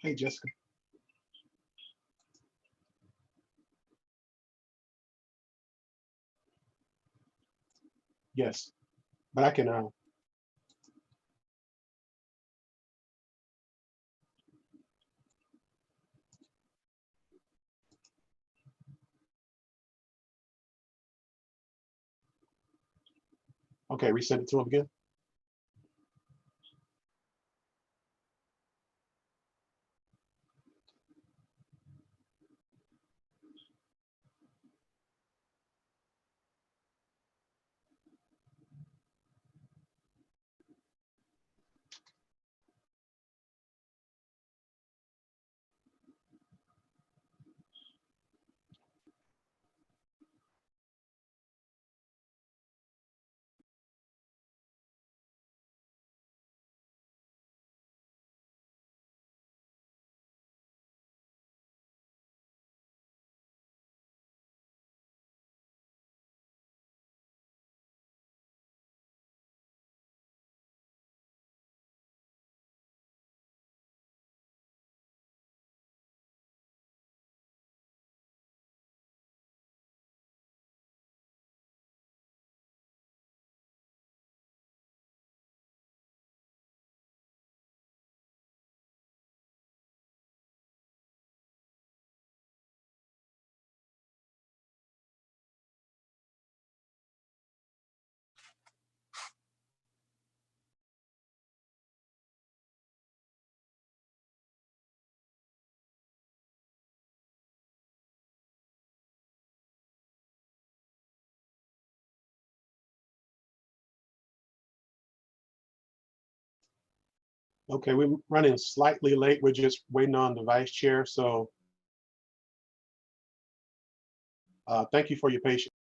Hey, Jessica. Yes, but I can. Okay, resend it to him again. Okay, we're running slightly late. We're just waiting on the vice chair. So thank you for your patience.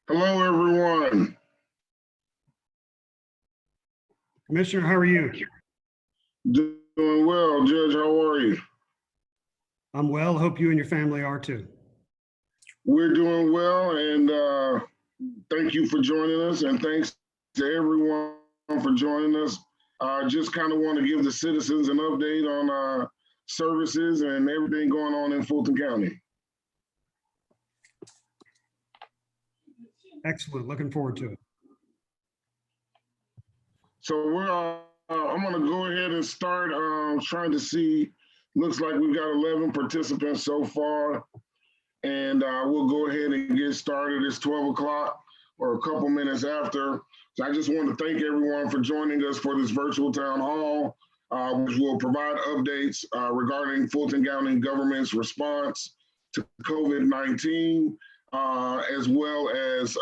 Hello, everyone. Commissioner, how are you? Doing well. Judge, how are you? I'm well. Hope you and your family are too. We're doing well, and thank you for joining us, and thanks to everyone for joining us. Just kind of want to give the citizens an update on services and everything going on in Fulton County. Excellent. Looking forward to it. So I'm going to go ahead and start trying to see. Looks like we've got 11 participants so far, and we'll go ahead and get started. It's 12 o'clock or a couple minutes after. So I just want to thank everyone for joining us for this virtual town hall, which will provide updates regarding Fulton County government's response to COVID-19, as well as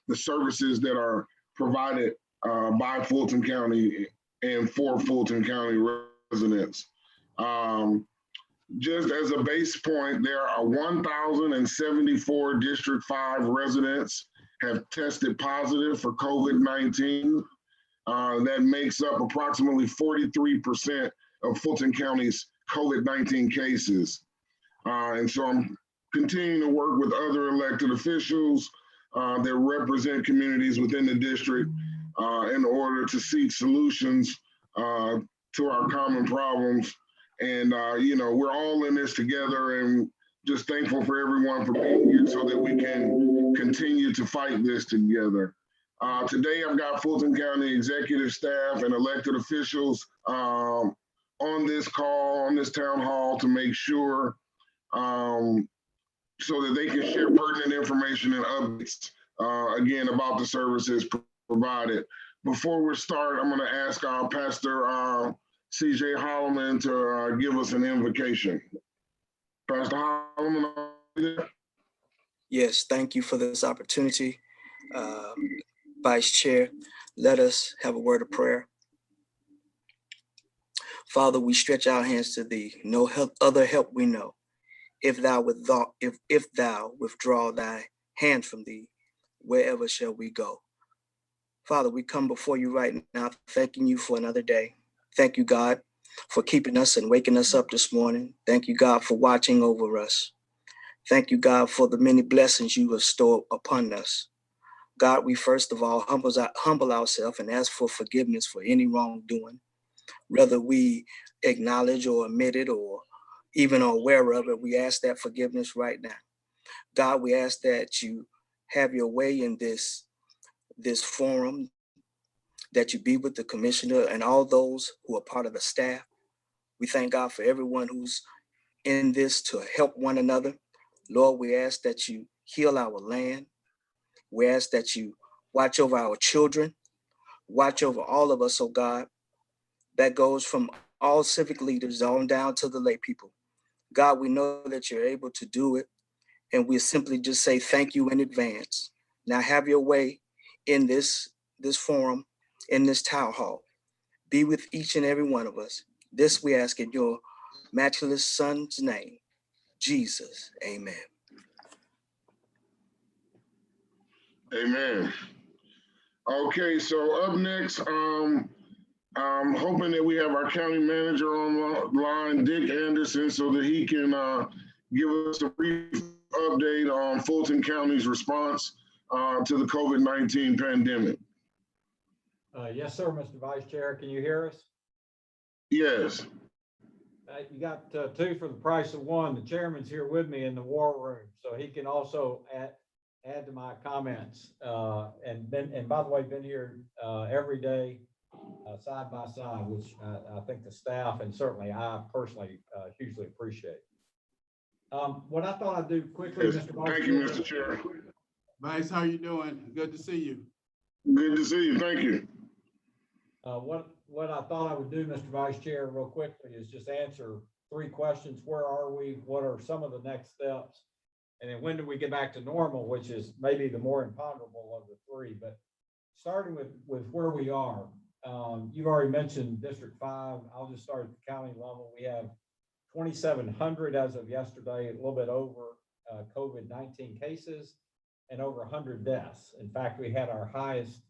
the services that are provided by Fulton County and for Fulton County residents. Just as a base point, there are 1,074 District 5 residents have tested positive for COVID-19. That makes up approximately 43% of Fulton County's COVID-19 cases. And so I'm continuing to work with other elected officials that represent communities within the district in order to seek solutions to our common problems. And, you know, we're all in this together, and just thankful for everyone for being here so that we can continue to fight this together. Today, I've got Fulton County executive staff and elected officials on this call, on this town hall, to make sure so that they can share pertinent information and updates, again, about the services provided before we start, I'm going to ask our Pastor C.J. Holloman to give us an invocation. Pastor Holloman, are you there? Yes, thank you for this opportunity. Vice Chair, let us have a word of prayer. Father, we stretch our hands to thee. No other help we know. If thou withdraw thy hand from thee, wherever shall we go? Father, we come before you right now, thanking you for another day. Thank you, God, for keeping us and waking us up this morning. Thank you, God, for watching over us. Thank you, God, for the many blessings you have stored upon us. God, we first of all humble ourselves and ask for forgiveness for any wrongdoing, whether we acknowledge or admit it or even are aware of it. We ask that forgiveness right now. God, we ask that you have your way in this forum, that you be with the commissioner and all those who are part of the staff. We thank God for everyone who's in this to help one another. Lord, we ask that you heal our land. We ask that you watch over our children, watch over all of us, oh God. That goes from all civic leaders on down to the lay people. God, we know that you're able to do it, and we simply just say thank you in advance. Now have your way in this forum, in this town hall. Be with each and every one of us. This we ask in your matchless Son's name, Jesus. Amen. Amen. Okay, so up next, I'm hoping that we have our county manager on the line, Dick Anderson, so that he can give us a brief update on Fulton County's response to the COVID-19 pandemic. Yes, sir, Mr. Vice Chair. Can you hear us? Yes. You got two for the price of one. The chairman's here with me in the war room, so he can also add to my comments. And by the way, been here every day, side by side, which I think the staff and certainly I personally hugely appreciate. What I thought I'd do quickly, Yes. Mr. Vice Thank you, Chair. Mr. Chair. Vice, how you doing? Good to see you. Good to see you. Thank you. What I thought I would do, Mr. Vice Chair, real quickly is just answer three questions. Where are we? What are some of the next steps? And then when do we get back to normal, which is maybe the more imponderable of the three. But starting with where we are, you've already mentioned District 5. I'll just start at the county level. We have 2,700 as of yesterday, a little bit over COVID-19 cases and over 100 deaths. In fact, we had our highest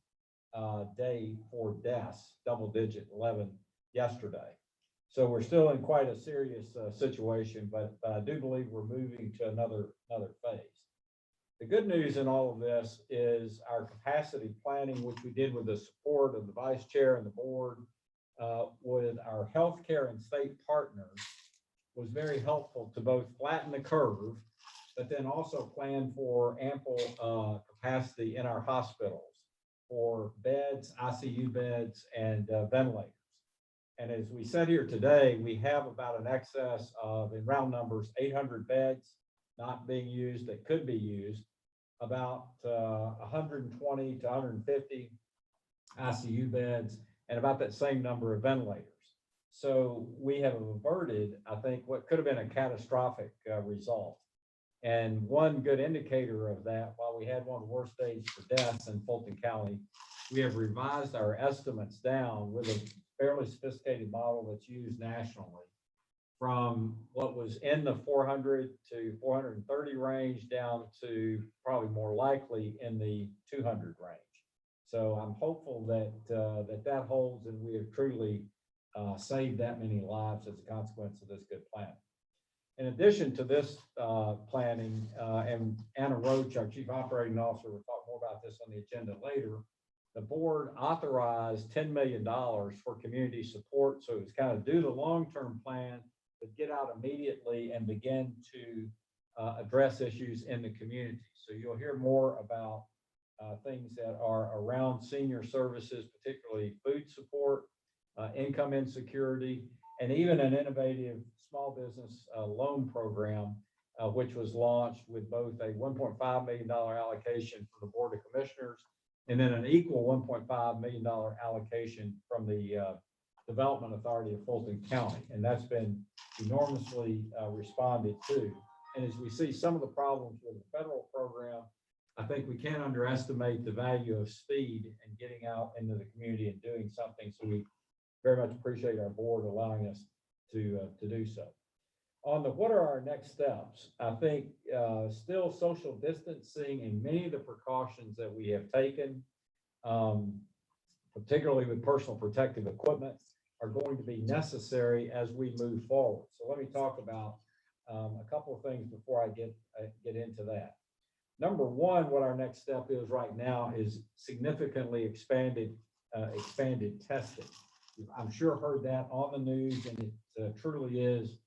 day for deaths, double digit 11 yesterday. So we're still in quite a serious situation, but I do believe we're moving to another phase. The good news in all of this is our capacity planning, which we did with the support of the vice chair and the board, with our healthcare and state partners, was very helpful to both flatten the curve, but then also plan for ample capacity in our hospitals for beds, ICU beds, and ventilators. And as we said here today, we have about an excess of, in round numbers, 800 beds not being used that could be used, about 120 to 150 ICU beds, and about that same number of ventilators. So we have averted, I think, what could have been a catastrophic result. And one good indicator of that, while we had one of the worst days for deaths in Fulton County, we have revised our estimates down with a fairly sophisticated model that's used nationally from what was in the 400 to 430 range down to probably more likely in the 200 range. So I'm hopeful that that holds and we have truly saved that many lives as a consequence of this good plan. In addition to this planning, and Anna Roach, our Chief Operating Officer, will talk more about this on the agenda later, the board authorized $10 million for community support. So it's kind of do the long-term plan, but get out immediately and begin to address issues in the community. So you'll hear more about things that are around senior services, particularly food support, income insecurity, and even an innovative small business loan program, which was launched with both a $1.5 million allocation for the Board of Commissioners and then an equal $1.5 million allocation from the Development Authority of Fulton County. And that's been enormously responded to. And as we see some of the problems with the federal program, I think we can't underestimate the value of speed and getting out into the community and doing something. So we very much appreciate our board allowing us to do so. On the what are our next steps, I think still social distancing and many of the precautions that we have taken, particularly with personal protective equipment, are going to be necessary as we move forward. So let me talk about a couple of things before I get into that. Number one, what our next step is right now is significantly expanded testing. I'm sure heard that on the news, and it truly is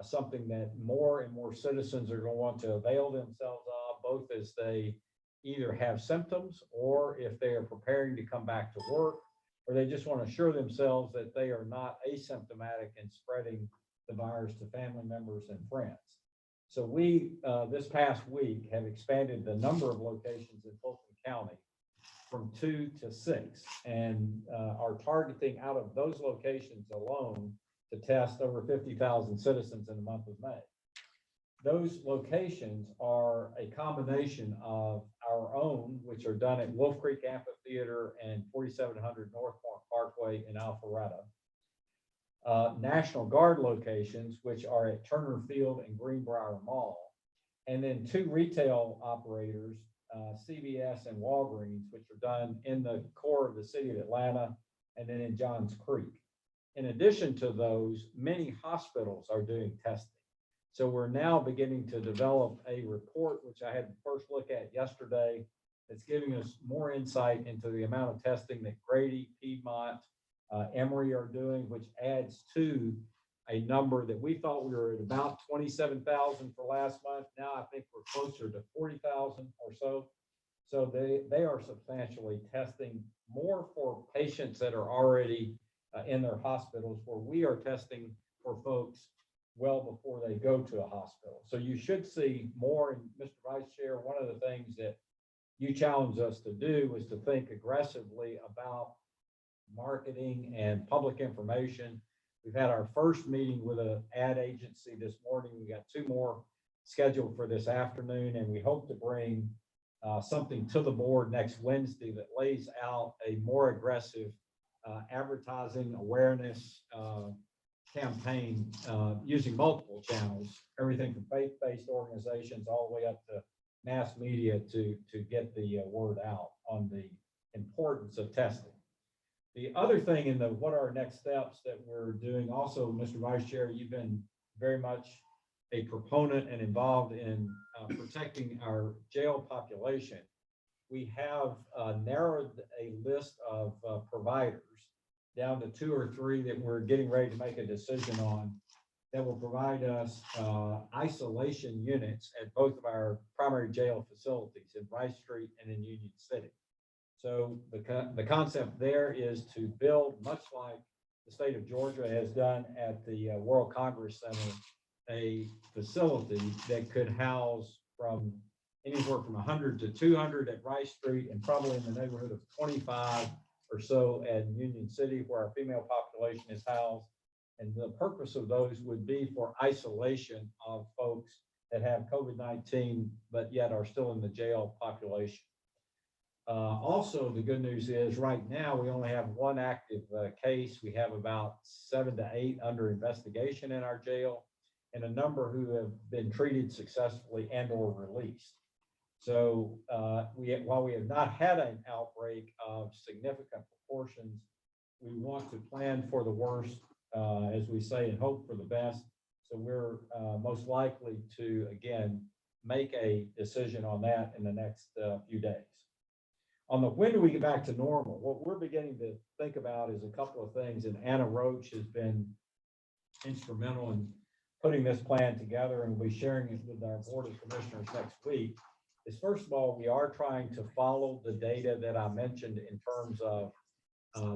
something that more and more citizens are going to want to avail themselves of, both as they either have symptoms or if they are preparing to come back to work, or they just want to assure themselves that they are not asymptomatic and spreading the virus to family members and friends. So we, this past week, have expanded the number of locations in Fulton County from 2 to 6, and are targeting out of those locations alone to test over 50,000 citizens in the month of May. Those locations are a combination of our own, which are done at Wolf Creek Amphitheater and 4700 North Parkway in Alpharetta. National Guard locations, which are at Turner Field and Greenbrier Mall, and then 2 retail operators, CVS and Walgreens, which are done in the core of the city of Atlanta and then in Johns Creek. In addition to those, many hospitals are doing testing. So we're now beginning to develop a report, which I had the first look at yesterday, that's giving us more insight into the amount of testing that Grady, Piedmont, Emory are doing, which adds to a number that we thought we were at about 27,000 for last month. Now I think we're closer to 40,000 or so. So they are substantially testing more for patients that are already in their hospitals, where we are testing for folks well before they go to a hospital. So you should see more. And Mr. Vice Chair, one of the things that you challenged us to do was to think aggressively about marketing and public information. We've had our first meeting with an ad agency this morning. We got 2 more scheduled for this afternoon, and we hope to bring something to the board next Wednesday that lays out a more aggressive advertising awareness campaign using multiple channels, everything from faith-based organizations all the way up to mass media to get the word out on the importance of testing. The other thing in the what are our next steps that we're doing also, Mr. Vice Chair, you've been very much a proponent and involved in protecting our jail population. We have narrowed a list of providers down to 2 or 3 that we're getting ready to make a decision on that will provide us isolation units at both of our primary jail facilities in Rice Street and in Union City. So the concept there is to build, much like the state of Georgia has done at the World Congress Center, a facility that could house from anywhere from 100 to 200 at Rice Street, and probably in the neighborhood of 25 or so at Union City, where our female population is housed. And the purpose of those would be for isolation of folks that have COVID-19, but yet are still in the jail population. Also, the good news is right now we only have 1 active case. We have about 7 to 8 under investigation in our jail, and a number who have been treated successfully and or released. So while we have not had an outbreak of significant proportions, we want to plan for the worst, as we say, and hope for the best. So we're most likely to, again, make a decision on that in the next few days. On the when do we get back to normal, what we're beginning to think about is a couple of things, and Anna Roach has been instrumental in putting this plan together, and we'll be sharing it with our Board of Commissioners next week. Is first of all, we are trying to follow the data that I mentioned in terms of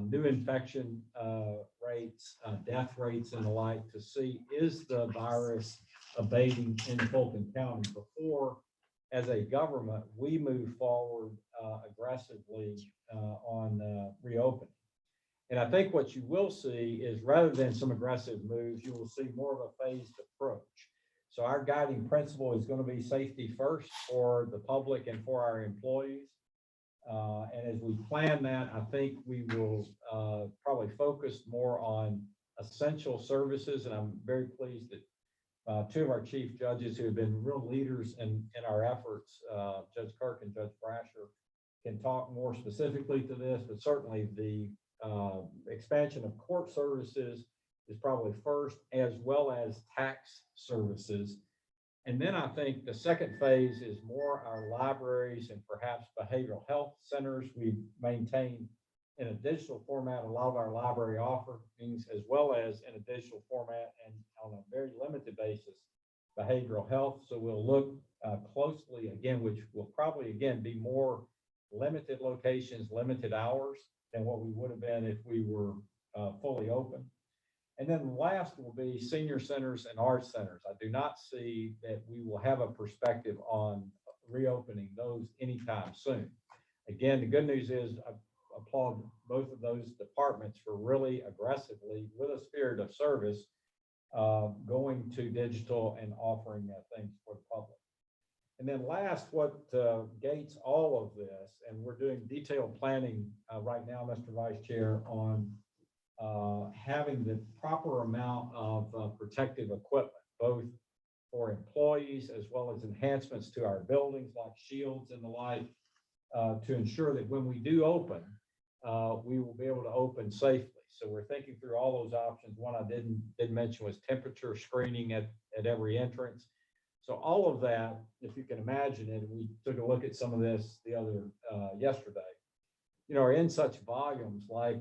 new infection rates, death rates, and the like, to see is the virus abating in Fulton County before as a government, we move forward aggressively on reopening. And I think what you will see is rather than some aggressive moves, you will see more of a phased approach. So our guiding principle is going to be safety first for the public and for our employees. And as we plan that, I think we will probably focus more on essential services. And I'm very pleased that two of our chief judges who have been real leaders in our efforts, Judge Kirk and Judge Brasher, can talk more specifically to this, but certainly the expansion of court services is probably first, as well as tax services. And then I think the second phase is more our libraries and perhaps behavioral health centers. We maintain in a digital format a lot of our library offerings, as well as in a digital format and on a very limited basis, behavioral health. So we'll look closely again, which will probably again be more limited locations, limited hours than what we would have been if we were fully open. And then last will be senior centers and arts centers. I do not see that we will have a perspective on reopening those anytime soon. Again, the good news is I applaud both of those departments for really aggressively, with a spirit of service, going to digital and offering things for the public. And then last, what gates all of this, and we're doing detailed planning right now, Mr. Vice Chair, on having the proper amount of protective equipment, both for employees as well as enhancements to our buildings like shields and the like, to ensure that when we do open, we will be able to open safely. So we're thinking through all those options. One I didn't mention was temperature screening at every entrance. So all of that, if you can imagine it, we took a look at some of this the other yesterday, are in such volumes like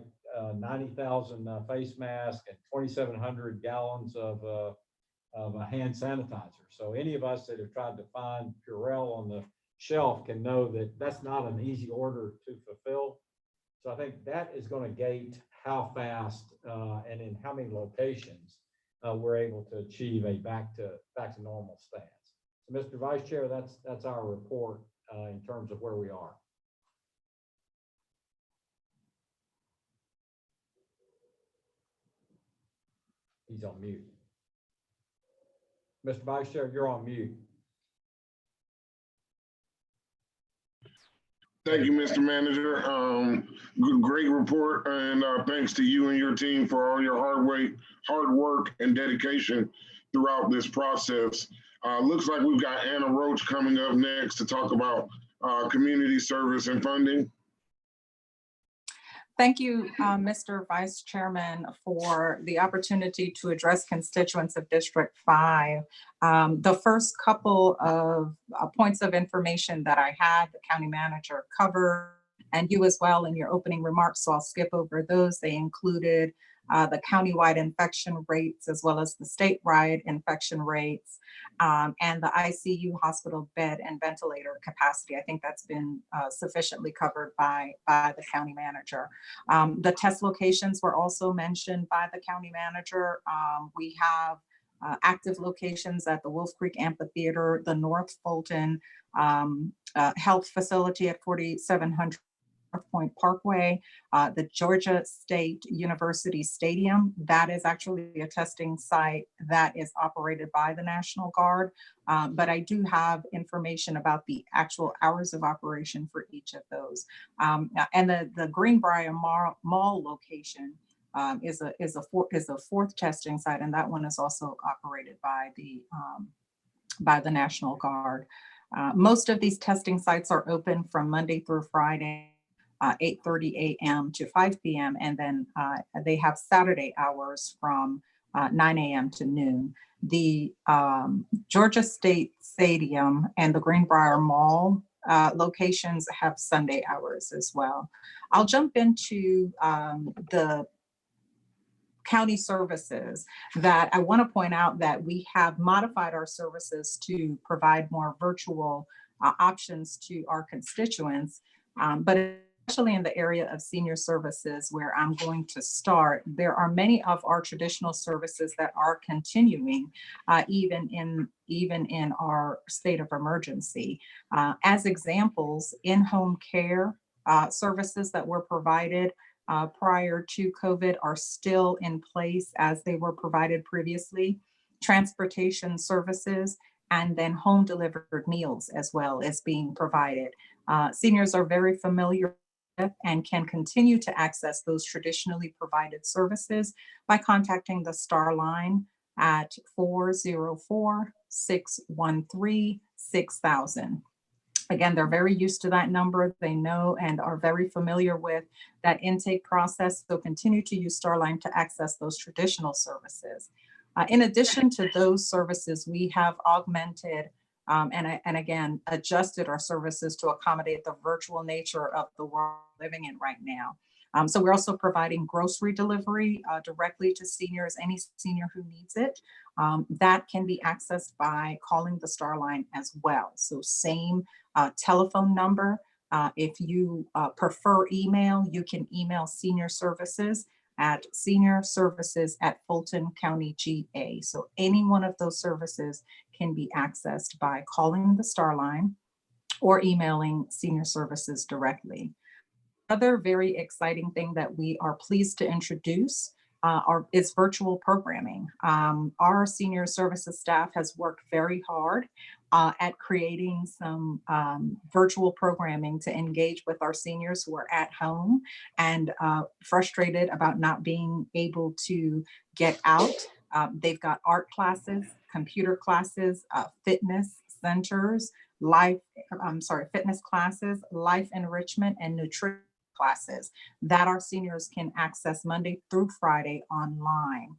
90,000 face masks and 2,700 gallons of a hand sanitizer. So any of us that have tried to find Purell on the shelf can know that that's not an easy order to fulfill. So I think that is going to gate how fast and in how many locations we're able to achieve a back to normal stance. So, Mr. Vice Chair, that's our report in terms of where we are. He's on mute. Mr. Vice Chair, you're on mute. Thank you, Mr. Manager. Great report, and thanks to you and your team for all your hard work and dedication throughout this process. Looks like we've got Anna Roach coming up next to talk about community service and funding. Thank you, Mr. Vice Chairman, for the opportunity to address constituents of District 5. The first couple of points of information that I had, the county manager covered, and you as well in your opening remarks, so I'll skip over those. They included the countywide infection rates as well as the statewide infection rates, and the ICU hospital bed and ventilator capacity. I think that's been sufficiently covered by the county manager. The test locations were also mentioned by the county manager. We have active locations at the Wolf Creek Amphitheater, the North Fulton Health Facility at 4700 North Point Parkway, the Georgia State University Stadium. That is actually a testing site that is operated by the National Guard, but I do have information about the actual hours of operation for each of those. And the Greenbrier Mall location is a fourth testing site, and that one is also operated by the National Guard. Most of these testing sites are open from Monday through Friday, 8:30 a.m. to 5 p.m. And then they have Saturday hours from 9 a.m. to noon. The Georgia State Stadium and the Greenbrier Mall locations have Sunday hours as well. I'll jump into the county services that I want to point out that we have modified our services to provide more virtual options to our constituents, but especially in the area of senior services where I'm going to start, there are many of our traditional services that are continuing even in our state of emergency. As examples, in-home care services that were provided prior to COVID are still in place as they were provided previously. Transportation services, and then home delivered meals as well as being provided. Seniors are very familiar with and can continue to access those traditionally provided services by contacting the STAR line at 404-613-6000. Again, they're very used to that number. They know and are very familiar with that intake process. So continue to use Starline to access those traditional services. In addition to those services, we have augmented and again, adjusted our services to accommodate the virtual nature of the world we're living in right now. So we're also providing grocery delivery directly to seniors, any senior who needs it. That can be accessed by calling the STAR line as well. So same telephone number. If you prefer email, you can email senior services at seniorservices@Fulton County GA. So any one of those services can be accessed by calling the STAR line or emailing senior services directly. Another very exciting thing that we are pleased to introduce is virtual programming. Our senior services staff has worked very hard at creating some virtual programming to engage with our seniors who are at home and frustrated about not being able to get out. They've got art classes, computer classes, fitness centers, fitness classes, life enrichment, and nutrition classes that our seniors can access Monday through Friday online.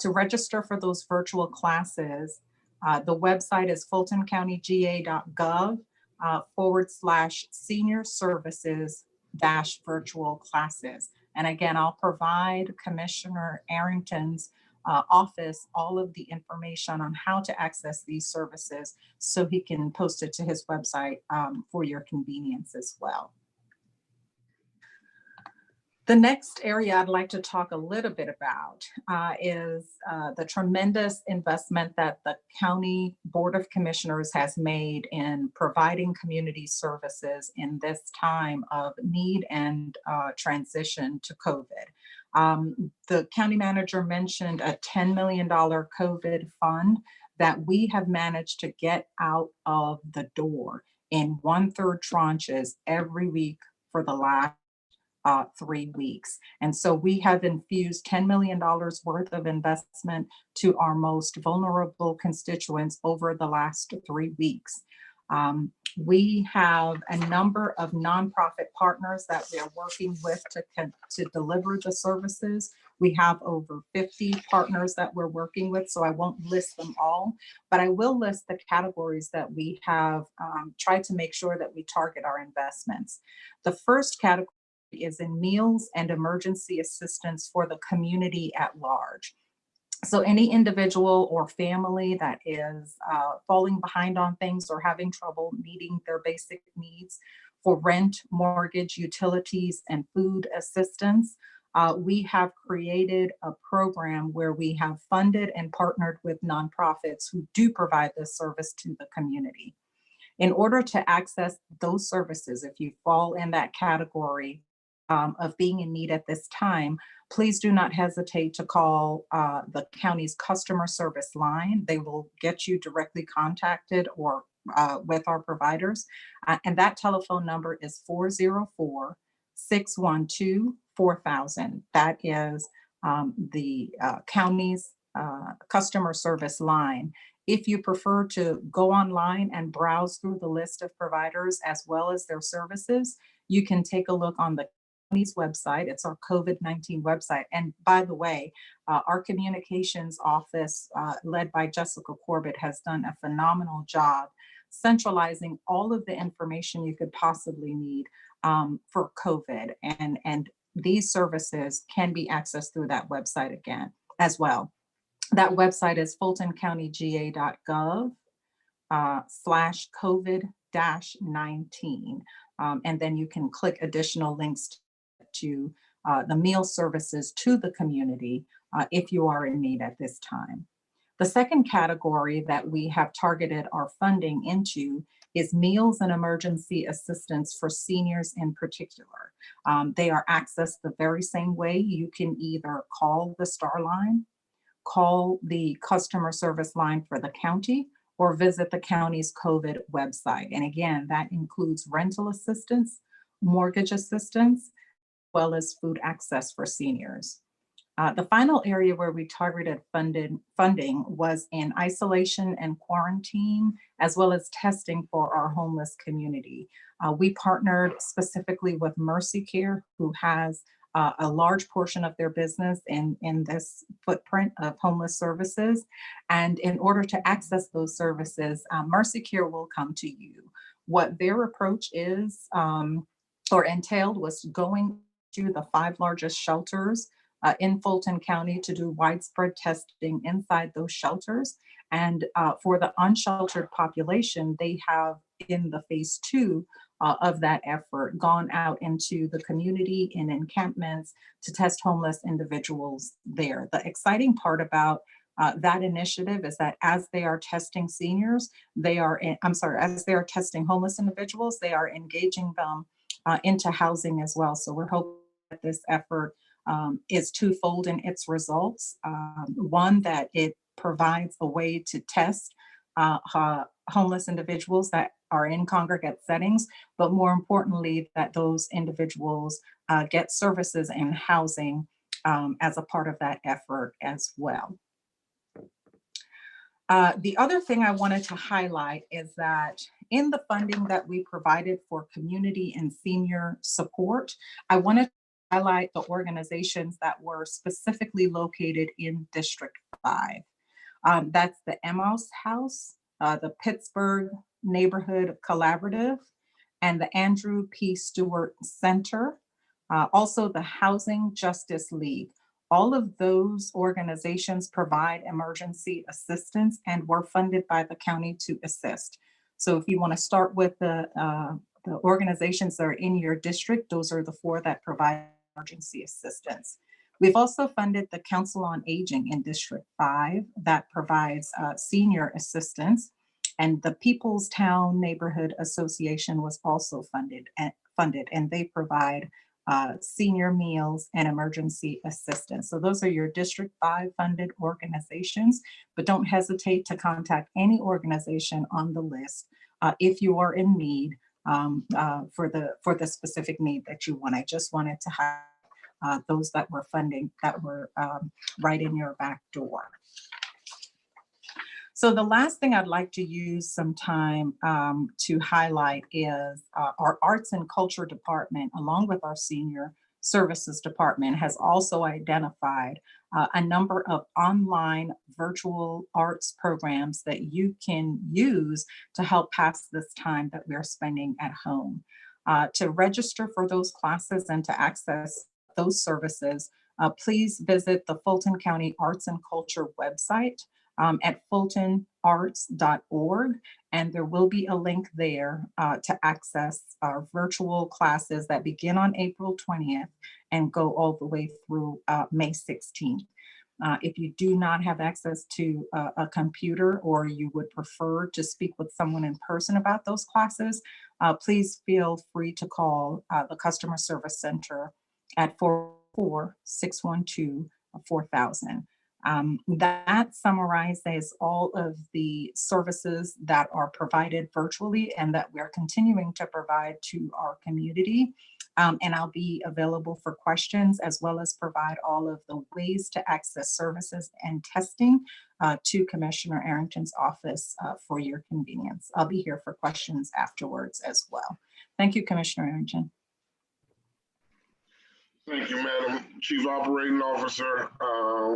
To register for those virtual classes, the website is fultoncountyga.gov/senior services-virtual classes. And again, I'll provide Commissioner Arrington's office all of the information on how to access these services so he can post it to his website for your convenience as well. The next area I'd like to talk a little bit about is the tremendous investment that the County Board of Commissioners has made in providing community services in this time of need and transition to COVID. The county manager mentioned a $10 million COVID fund that we have managed to get out of the door in 1/3 tranches every week for the last 3 weeks. And so we have infused $10 million worth of investment to our most vulnerable constituents over the last 3 weeks. We have a number of nonprofit partners that we are working with to deliver the services. We have over 50 partners that we're working with, so I won't list them all, but I will list the categories that we have tried to make sure that we target our investments. The first category is in meals and emergency assistance for the community at large. So any individual or family that is falling behind on things or having trouble meeting their basic needs for rent, mortgage, utilities, and food assistance, we have created a program where we have funded and partnered with nonprofits who do provide this service to the community. In order to access those services, if you fall in that category of being in need at this time, please do not hesitate to call the county's customer service line. They will get you directly contacted or with our providers. And that telephone number is 404-612-4000. That is the county's customer service line. If you prefer to go online and browse through the list of providers as well as their services, you can take a look on the county's website. It's our COVID-19 website. And by the way, our communications office led by Jessica Corbett has done a phenomenal job centralizing all of the information you could possibly need for COVID. And these services can be accessed through that website again as well. That website is fultoncountyga.gov/COVID 5-19. And then you can click additional links to the meal services to the community if you are in need at this time. The second category that we have targeted our funding into is meals and emergency assistance for seniors in particular. They are accessed the very same way. You can either call the Star line, call the customer service line for the county, or visit the county's COVID website. And again, that includes rental assistance, mortgage assistance, as well as food access for seniors. The final area where we targeted funding was in isolation and quarantine, as well as testing for our homeless community. We partnered specifically with Mercy Care, who has a large portion of their business in this footprint of homeless services. And in order to access those services, Mercy Care will come to you. What their approach is or entailed was going to the 5 largest shelters in Fulton County to do widespread testing inside those shelters. And for the unsheltered population, they have in the phase 2 of that effort gone out into the community in encampments to test homeless individuals there. The exciting part about that initiative is that as they are testing seniors, as they are testing homeless individuals, they are engaging them into housing as well. So we're hoping that this effort is twofold in its results. One, that it provides a way to test homeless individuals that are in congregate settings, but more importantly, that those individuals get services and housing as a part of that effort as well. The other thing I wanted to highlight is that in the funding that we provided for community and senior support, I wanted to highlight the organizations that were specifically located in District 5. That's the Emmaus House, the Pittsburgh Neighborhood Collaborative, and the Andrew P. Stewart Center, also the Housing Justice League. All of those organizations provide emergency assistance and were funded by the county to assist. So if you want to start with the organizations that are in your district, those are the 4 that provide emergency assistance. We've also funded the Council on Aging in District 5 that provides senior assistance, and the People's Town Neighborhood Association was also funded, and they provide senior meals and emergency assistance. So those are your District 5 funded organizations, but don't hesitate to contact any organization on the list if you are in need for the specific need that you want. I just wanted to highlight those that were funding that were right in your back door. So the last thing I'd like to use some time to highlight is our Arts and Culture Department, along with our Senior Services Department, has also identified a number of online virtual arts programs that you can use to help pass this time that we're spending at home. To register for those classes and to access those services, please visit the Fulton County Arts and Culture website at fultonarts.org, and there will be a link there to access our virtual classes that begin on April 20th and go all the way through May 16th. If you do not have access to a computer, or you would prefer to speak with someone in person about those classes, please feel free to call the Customer Service Center at 44612-4000. That summarizes all of the services that are provided virtually and that we're continuing to provide to our community. And I'll be available for questions, as well as provide all of the ways to access services and testing to Commissioner Arrington's office for your convenience. I'll be here for questions afterwards as well. Thank you, Commissioner Arrington. Thank you, Madam Chief Operating Officer,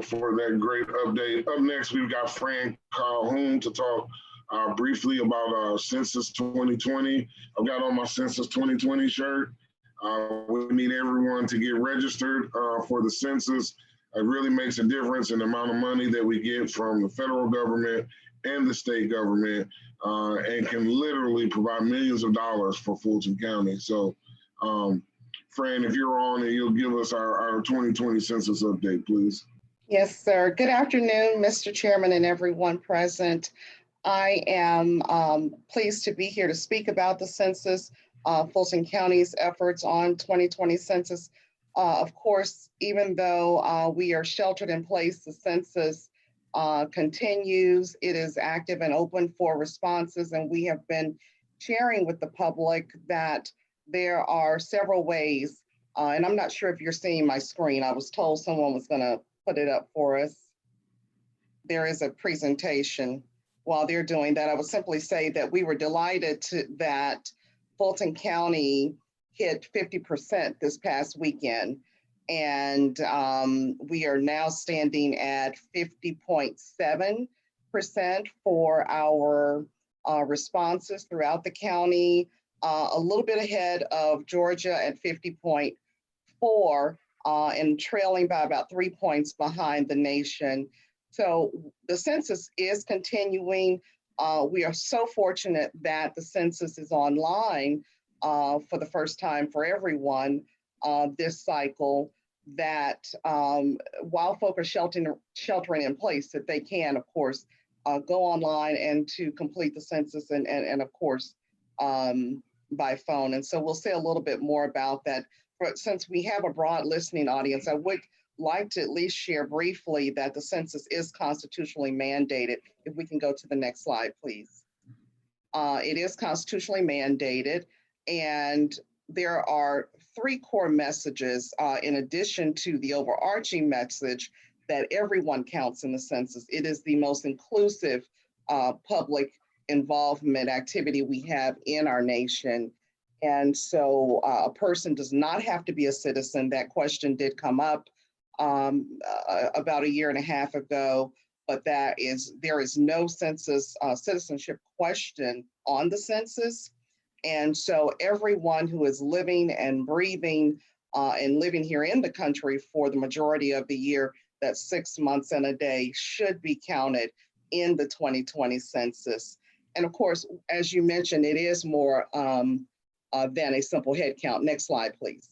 for that great update. Up next, we've got Fran Calhoun to talk briefly about Census 2020. I've got on my Census 2020 shirt. We need everyone to get registered for the census. It really makes a difference in the amount of money that we get from the federal government and the state government, and can literally provide millions of dollars for Fulton County. So, Fran, if you're on and you'll give us our 2020 census update, please. Yes, sir. Good afternoon, Mr. Chairman and everyone present. I am pleased to be here to speak about the census, Fulton County's efforts on 2020 census. Of course, even though we are sheltered in place, the census continues. It is active and open for responses, and we have been sharing with the public that there are several ways, and I'm not sure if you're seeing my screen. I was told someone was going to put it up for us. There is a presentation. While they're doing that, I would simply say that we were delighted that Fulton County hit 50% this past weekend. And we are now standing at 50.7% for our responses throughout the county, a little bit ahead of Georgia at 50.4 and trailing by about 3 points behind the nation. So the census is continuing. We are so fortunate that the census is online for the first time for everyone this cycle, that while folk are sheltering in place, that they can, of course, go online and to complete the census and of course, by phone. And so we'll say a little bit more about that. But since we have a broad listening audience, I would like to at least share briefly that the census is constitutionally mandated. If we can go to the next slide, please. It is constitutionally mandated, and there are 3 core messages in addition to the overarching message that everyone counts in the census. It is the most inclusive public involvement activity we have in our nation. And so a person does not have to be a citizen. That question did come up about 1.5 years ago, but there is no census citizenship question on the census. And so everyone who is living and breathing and living here in the country for the majority of the year, that's 6 months and a day, should be counted in the 2020 census. And of course, as you mentioned, it is more than a simple head count. Next slide, please.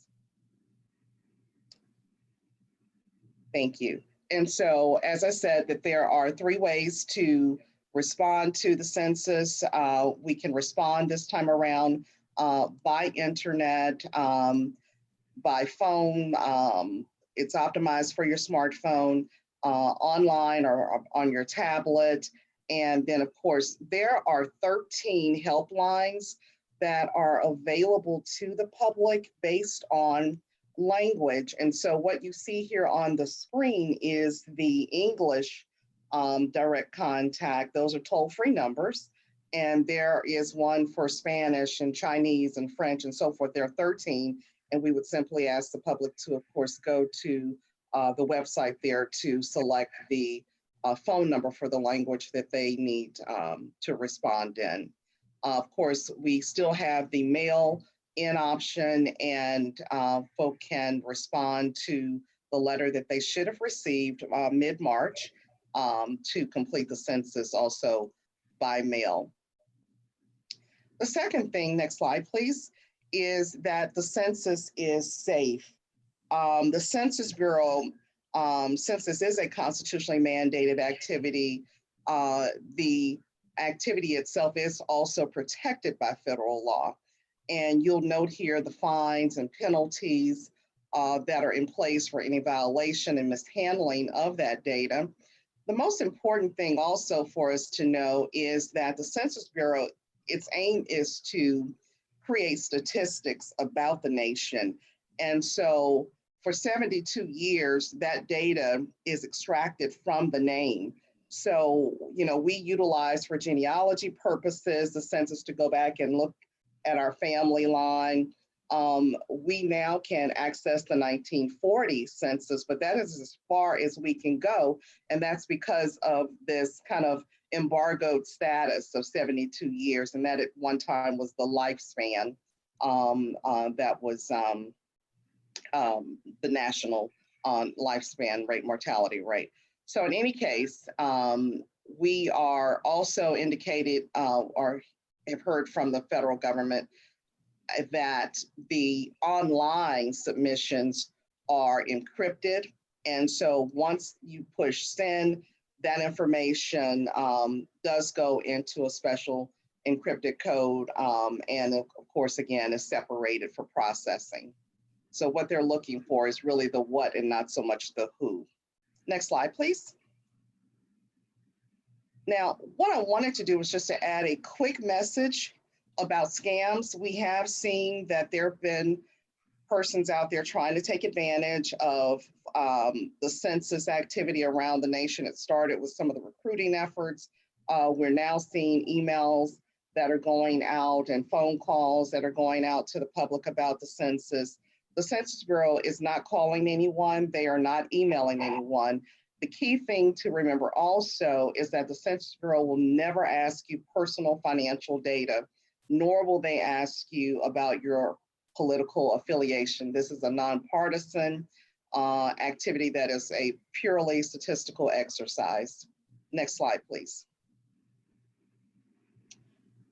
Thank you. And so, as I said, that there are 3 ways to respond to the census. We can respond this time around by internet, by phone. It's optimized for your smartphone, online or on your tablet. And then, of course, there are 13 helplines that are available to the public based on language. And so what you see here on the screen is the English direct contact. Those are toll-free numbers. And there is one for Spanish and Chinese and French and so forth. There are 13. And we would simply ask the public to, of course, go to the website there to select the phone number for the language that they need to respond in. Of course, we still have the mail-in option, and folk can respond to the letter that they should have received mid-March to complete the census also by mail. The second thing, next slide, please, is that the census is safe. The Census Bureau, since this is a constitutionally mandated activity, the activity itself is also protected by federal law. And you'll note here the fines and penalties that are in place for any violation and mishandling of that data. The most important thing also for us to know is that the Census Bureau, its aim is to create statistics about the nation. And so for 72 years, that data is extracted from the name. So, we utilize for genealogy purposes the census to go back and look at our family line. We now can access the 1940 census, but that is as far as we can go. And that's because of this kind of embargoed status of 72 years. And that at one time was the lifespan that was the national lifespan rate, mortality rate. So in any case, we are also indicated or have heard from the federal government that the online submissions are encrypted. And so once you push send, that information does go into a special encrypted code. And of course, again, is separated for processing. So what they're looking for is really the what and not so much the who. Next slide, please. Now, what I wanted to do was just to add a quick message about scams. We have seen that there have been persons out there trying to take advantage of the census activity around the nation. It started with some of the recruiting efforts. We're now seeing emails that are going out and phone calls that are going out to the public about the census. The Census Bureau is not calling anyone. They are not emailing anyone. The key thing to remember also is that the Census Bureau will never ask you personal financial data, nor will they ask you about your political affiliation. This is a nonpartisan activity that is a purely statistical exercise. Next slide, please.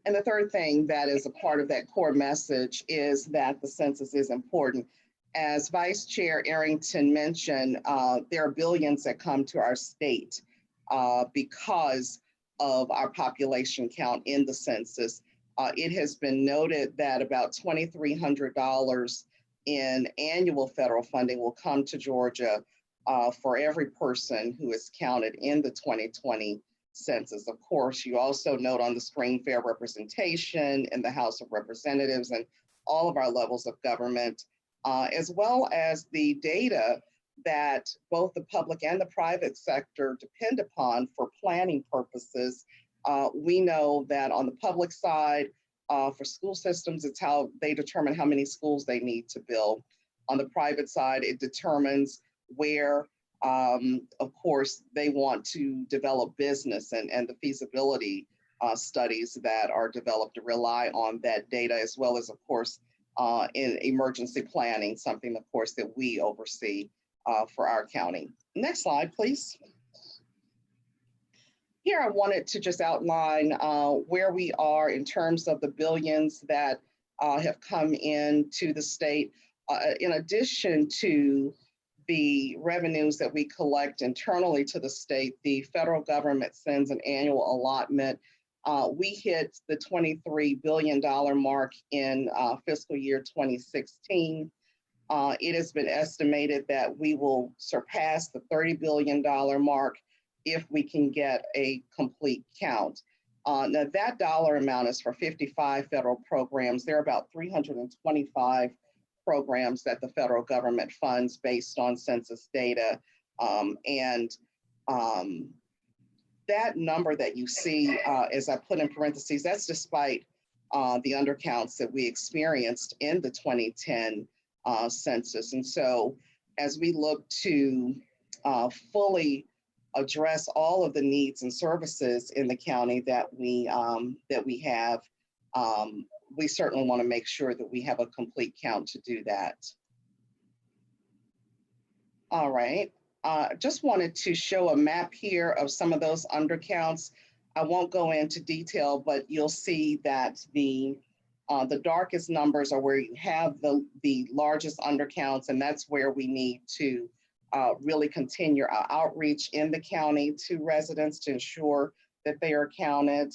And the third thing that is a part of that core message is that the census is important. As Vice Chair Arrington mentioned, there are billions that come to our state because of our population count in the census. It has been noted that about $2,300 in annual federal funding will come to Georgia for every person who is counted in the 2020 census. Of course, you also note on the screen fair representation in the House of Representatives and all of our levels of government, as well as the data that both the public and the private sector depend upon for planning purposes. We know that on the public side, for school systems, it's how they determine how many schools they need to build. On the private side, it determines where, of course, they want to develop business and the feasibility studies that are developed to rely on that data, as well as, of course, in emergency planning, something, of course, that we oversee for our county. Next slide, please. Here I wanted to just outline where we are in terms of the billions that have come into the state. In addition to the revenues that we collect internally to the state, the federal government sends an annual allotment. We hit the $23 billion mark in fiscal year 2016. It has been estimated that we will surpass the $30 billion mark if we can get a complete count. Now that dollar amount is for 55 federal programs. There are about 325 programs that the federal government funds based on census data. That number that you see, as I put in parentheses, that's despite the undercounts that we experienced in the 2010 census. And so as we look to fully address all of the needs and services in the county that we have, we certainly want to make sure that we have a complete count to do that. All right. Just wanted to show a map here of some of those undercounts. I won't go into detail, but you'll see that the darkest numbers are where you have the largest undercounts, and that's where we need to really continue our outreach in the county to residents to ensure that they are counted.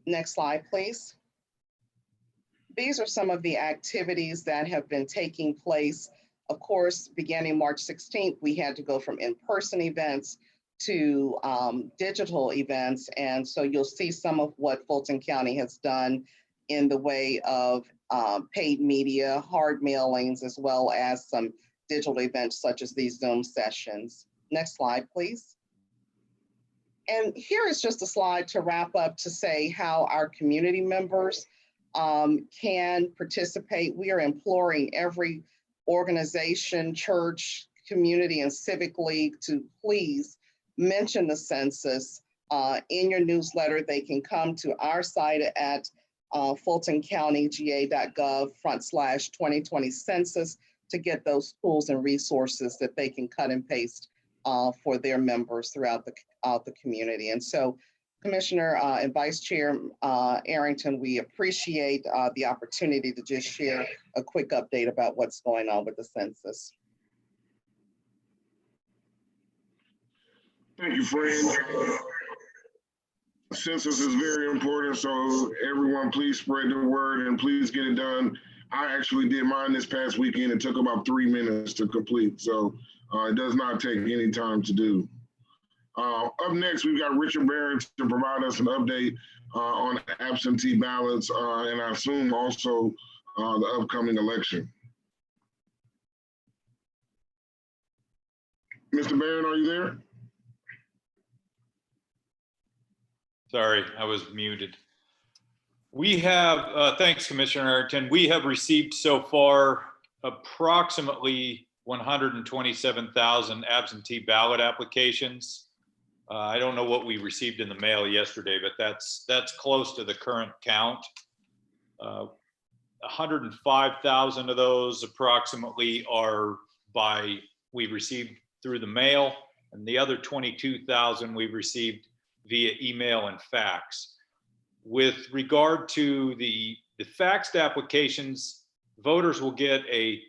Next slide, please. These are some of the activities that have been taking place. Of course, beginning March 16th, we had to go from in-person events to digital events. And so you'll see some of what Fulton County has done in the way of paid media, hard mailings, as well as some digital events such as these Zoom sessions. Next slide, please. And here is just a slide to wrap up to say how our community members can participate. We are imploring every organization, church, community, and civic league to please mention the census in your newsletter. They can come to our site at fultoncountyga.gov/2020 census. to get those tools and resources that they can cut and paste for their members throughout the community. And so, Commissioner and Vice Chair Arrington, we appreciate the opportunity to just share a quick update about what's going on with the census. Thank you, friend. Census is very important, so everyone please spread the word and please get it done. I actually did mine this past weekend. It took about 3 minutes to complete, so it does not take any time to do. Up next, we've got Richard Barron to provide us an update on absentee ballots, and I assume also the upcoming election. Mr. Barron, are you there? Sorry, I was muted. We have, thanks Commissioner Arrington, we have received so far approximately 127,000 absentee ballot applications. I don't know what we received in the mail yesterday, but that's close to the current count. 105,000 of those approximately are we received through the mail, and the other 22,000 we received via email and fax. With regard to the faxed applications, voters will get a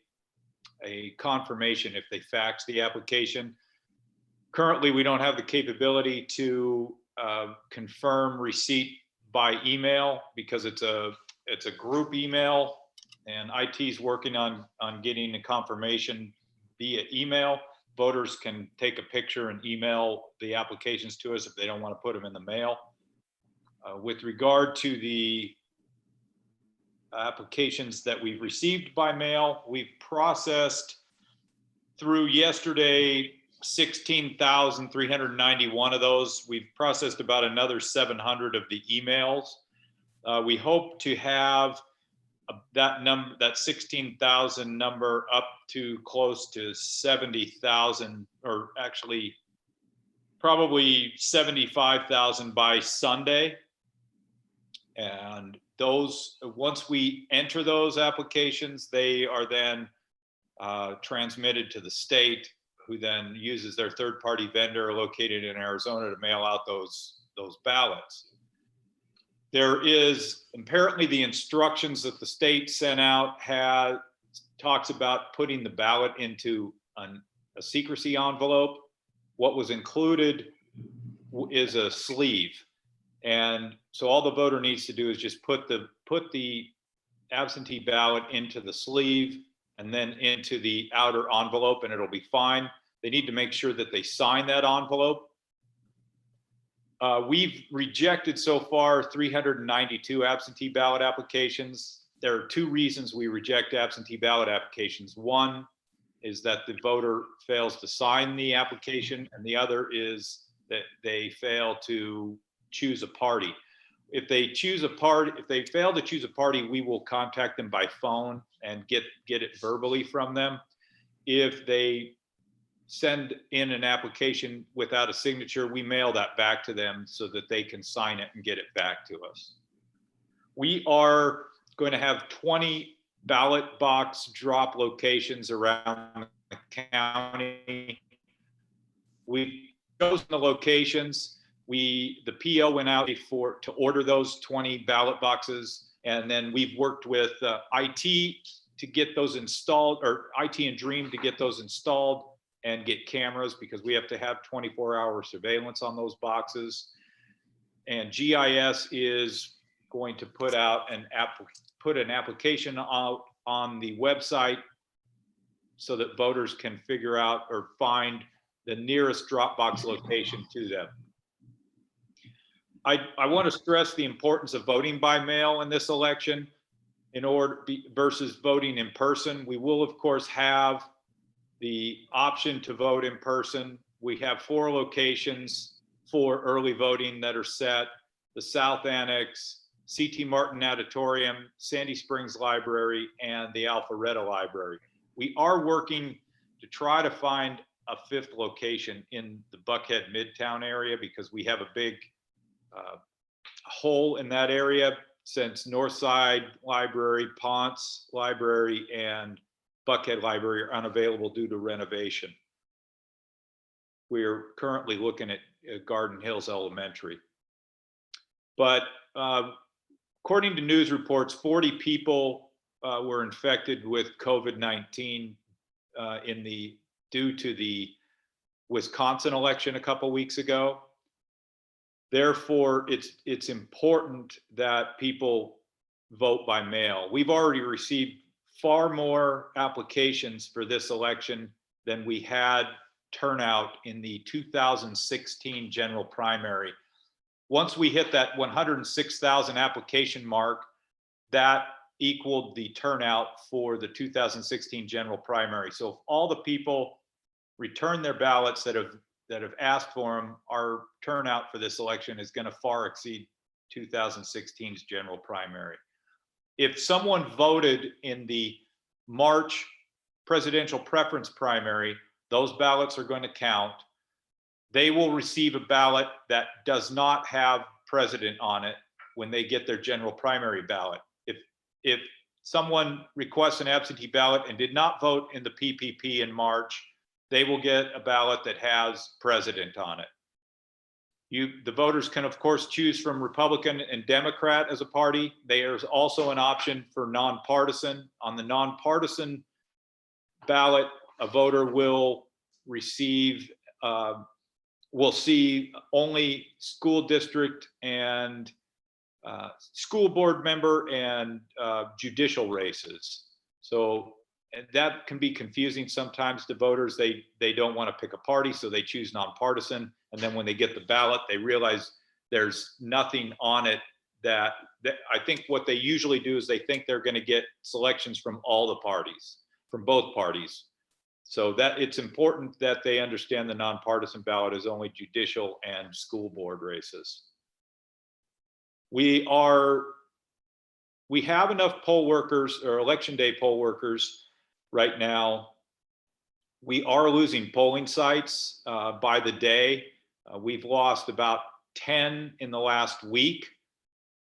confirmation if they fax the application. Currently, we don't have the capability to confirm receipt by email because it's a group email, and IT is working on getting a confirmation via email. Voters can take a picture and email the applications to us if they don't want to put them in the mail. With regard to the applications that we've received by mail, we've processed through yesterday 16,391 of those. We've processed about another 700 of the emails. We hope to have that 16,000 number up to close to 70,000, or actually probably 75,000 by Sunday. And those, once we enter those applications, they are then transmitted to the state, who then uses their third-party vendor located in Arizona to mail out those ballots. There is apparently the instructions that the state sent out talks about putting the ballot into a secrecy envelope. What was included is a sleeve. And so all the voter needs to do is just put the absentee ballot into the sleeve and then into the outer envelope, and it'll be fine. They need to make sure that they sign that envelope. We've rejected so far 392 absentee ballot applications. There are two reasons we reject absentee ballot applications. One is that the voter fails to sign the application, and the other is that they fail to choose a party. If they fail to choose a party, we will contact them by phone and get it verbally from them. If they send in an application without a signature, we mail that back to them so that they can sign it and get it back to us. We are going to have 20 ballot box drop locations around the county. We've chosen the locations. The PO went out to order those 20 ballot boxes, and then we've worked with IT to get those installed, or IT and Dream to get those installed and get cameras, because we have to have 24-hour surveillance on those boxes. And GIS is going to put an application out on the website so that voters can figure out or find the nearest drop box location to them. I want to stress the importance of voting by mail in this election versus voting in person. We will, of course, have the option to vote in person. We have 4 locations for early voting that are set: the South Annex, C.T. Martin Auditorium, Sandy Springs Library, and the Alpharetta Library. We are working to try to find a 5th location in the Buckhead Midtown area, because we have a big hole in that area, since Northside Library, Ponce Library, and Buckhead Library are unavailable due to renovation. We are currently looking at Garden Hills Elementary. But according to news reports, 40 people were infected with COVID-19 due to the Wisconsin election a couple weeks ago. Therefore, it's important that people vote by mail. We've already received far more applications for this election than we had turnout in the 2016 general primary. Once we hit that 106,000 application mark, that equaled the turnout for the 2016 general primary. So if all the people return their ballots that have asked for them, our turnout for this election is going to far exceed 2016's general primary. If someone voted in the March presidential preference primary, those ballots are going to count. They will receive a ballot that does not have president on it when they get their general primary ballot. If someone requests an absentee ballot and did not vote in the PPP in March, they will get a ballot that has president on it. The voters can, of course, choose from Republican and Democrat as a party. There's also an option for nonpartisan. On the nonpartisan ballot, a voter will receive, will see only school district and school board member and judicial races. So that can be confusing sometimes to voters. They don't want to pick a party, so they choose nonpartisan. And then when they get the ballot, they realize there's nothing on it that I think what they usually do is they think they're going to get selections from all the parties, from both parties. So that it's important that they understand the nonpartisan ballot is only judicial and school board races. We have enough poll workers or election day poll workers right now. We are losing polling sites by the day. We've lost about 10 in the last week,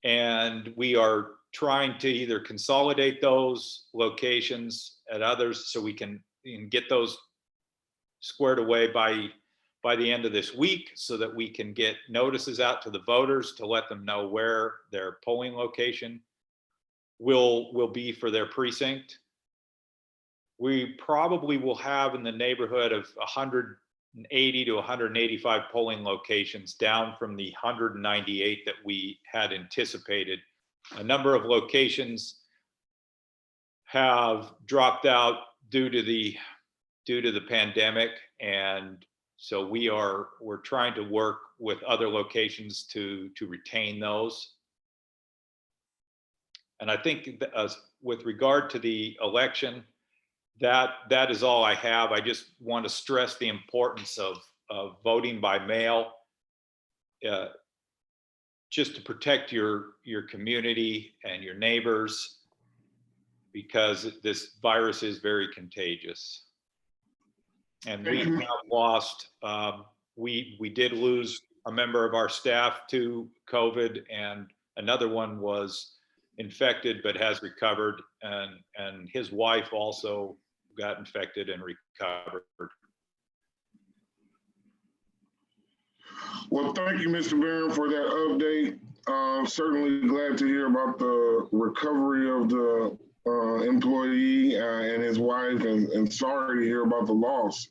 and we are trying to either consolidate those locations at others so we can get those squared away by the end of this week so that we can get notices out to the voters to let them know where their polling location will be for their precinct. We probably will have in the neighborhood of 180 to 185 polling locations, down from the 198 that we had anticipated. A number of locations have dropped out due to the pandemic, and so we're trying to work with other locations to retain those. And I think with regard to the election, that is all I have. I just want to stress the importance of voting by mail, just to protect your community and your neighbors, because this virus is very contagious. And we have lost, we did lose a member of our staff to COVID, and another one was infected but has recovered, and his wife also got infected and recovered. Well, thank you, Mr. Barron, for that update. Certainly glad to hear about the recovery of the employee and his wife, and sorry to hear about the loss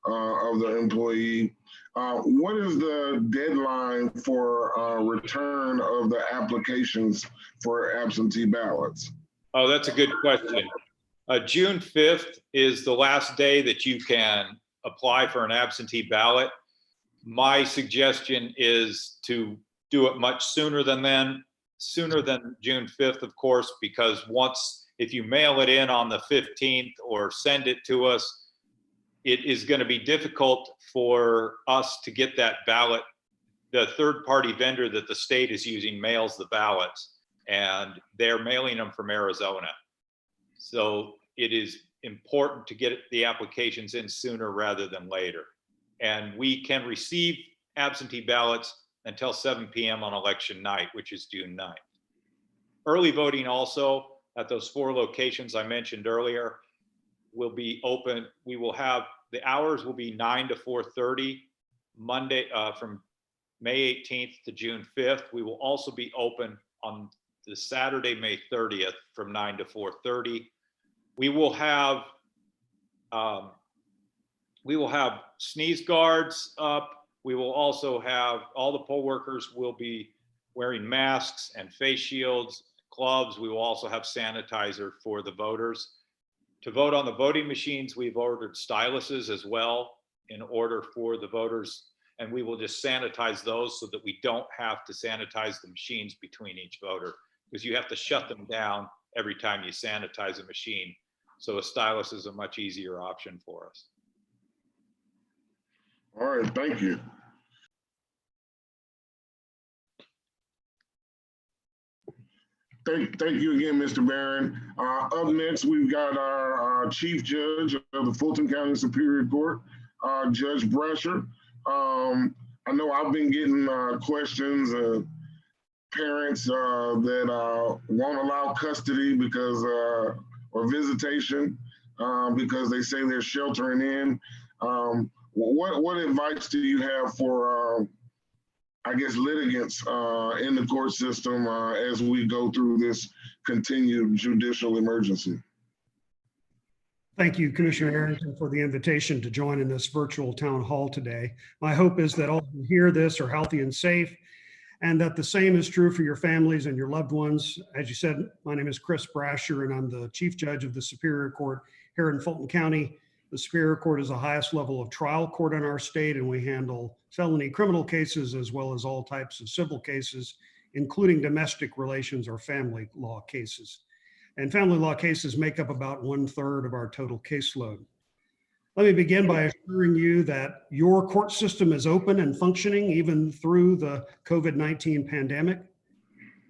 of the employee. What is the deadline for return of the applications for absentee ballots? Oh, that's a good question. June 5th is the last day that you can apply for an absentee ballot. My suggestion is to do it much sooner than June 5th, of course, because if you mail it in on the 15th or send it to us, it is going to be difficult for us to get that ballot. The third-party vendor that the state is using mails the ballots, and they're mailing them from Arizona. So it is important to get the applications in sooner rather than later. And we can receive absentee ballots until 7 p.m. on election night, which is June 9th. Early voting also at those 4 locations I mentioned earlier. will be open. We will have, the hours will be 9 to 4:30, Monday, from May 18th to June 5th. We will also be open on the Saturday, May 30th from 9 to 4:30. We will have sneeze guards up. We will also have, all the poll workers will be wearing masks and face shields, gloves. We will also have sanitizer for the voters. To vote on the voting machines, we've ordered styluses as well in order for the voters, and we will just sanitize those so that we don't have to sanitize the machines between each voter, because you have to shut them down every time you sanitize a machine. So a stylus is a much easier option for us. All right, thank you. Thank you again, Mr. Barron. Up next, we've got our Chief Judge of the Fulton County Superior Court, Judge Brasher. I know I've been getting questions, parents that won't allow custody because, or visitation because they say they're sheltering in. What advice do you have for, I guess, litigants in the court system as we go through this continued judicial emergency? Thank you, Commissioner Arrington, for the invitation to join in this virtual town hall today. My hope is that all who hear this are healthy and safe, and that the same is true for your families and your loved ones. As you said, my name is Chris Brasher, and I'm the Chief Judge of the Superior Court here in Fulton County. The Superior Court is the highest level of trial court in our state, and we handle felony criminal cases as well as all types of civil cases, including domestic relations or family law cases. And family law cases make up about 1/3 of our total caseload. Let me begin by assuring you that your court system is open and functioning even through the COVID-19 pandemic.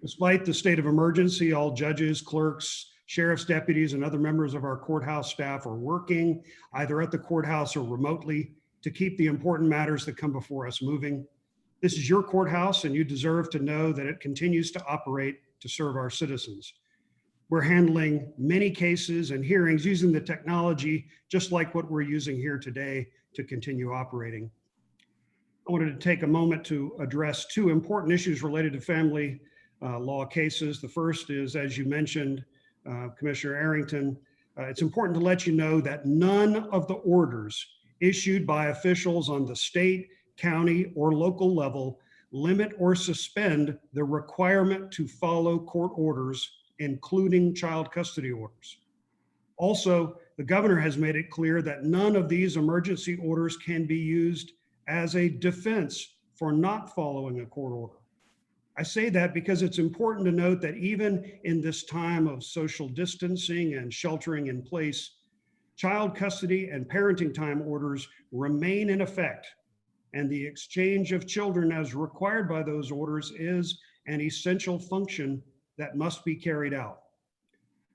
Despite the state of emergency, all judges, clerks, sheriff's deputies, and other members of our courthouse staff are working either at the courthouse or remotely to keep the important matters that come before us moving. This is your courthouse, and you deserve to know that it continues to operate to serve our citizens. We're handling many cases and hearings using the technology just like what we're using here today to continue operating. I wanted to take a moment to address two important issues related to family law cases. The first is, as you mentioned, Commissioner Arrington, it's important to let you know that none of the orders issued by officials on the state, county, or local level limit or suspend the requirement to follow court orders, including child custody orders. Also, the governor has made it clear that none of these emergency orders can be used as a defense for not following a court order. I say that because it's important to note that even in this time of social distancing and sheltering in place, child custody and parenting time orders remain in effect, and the exchange of children as required by those orders is an essential function that must be carried out.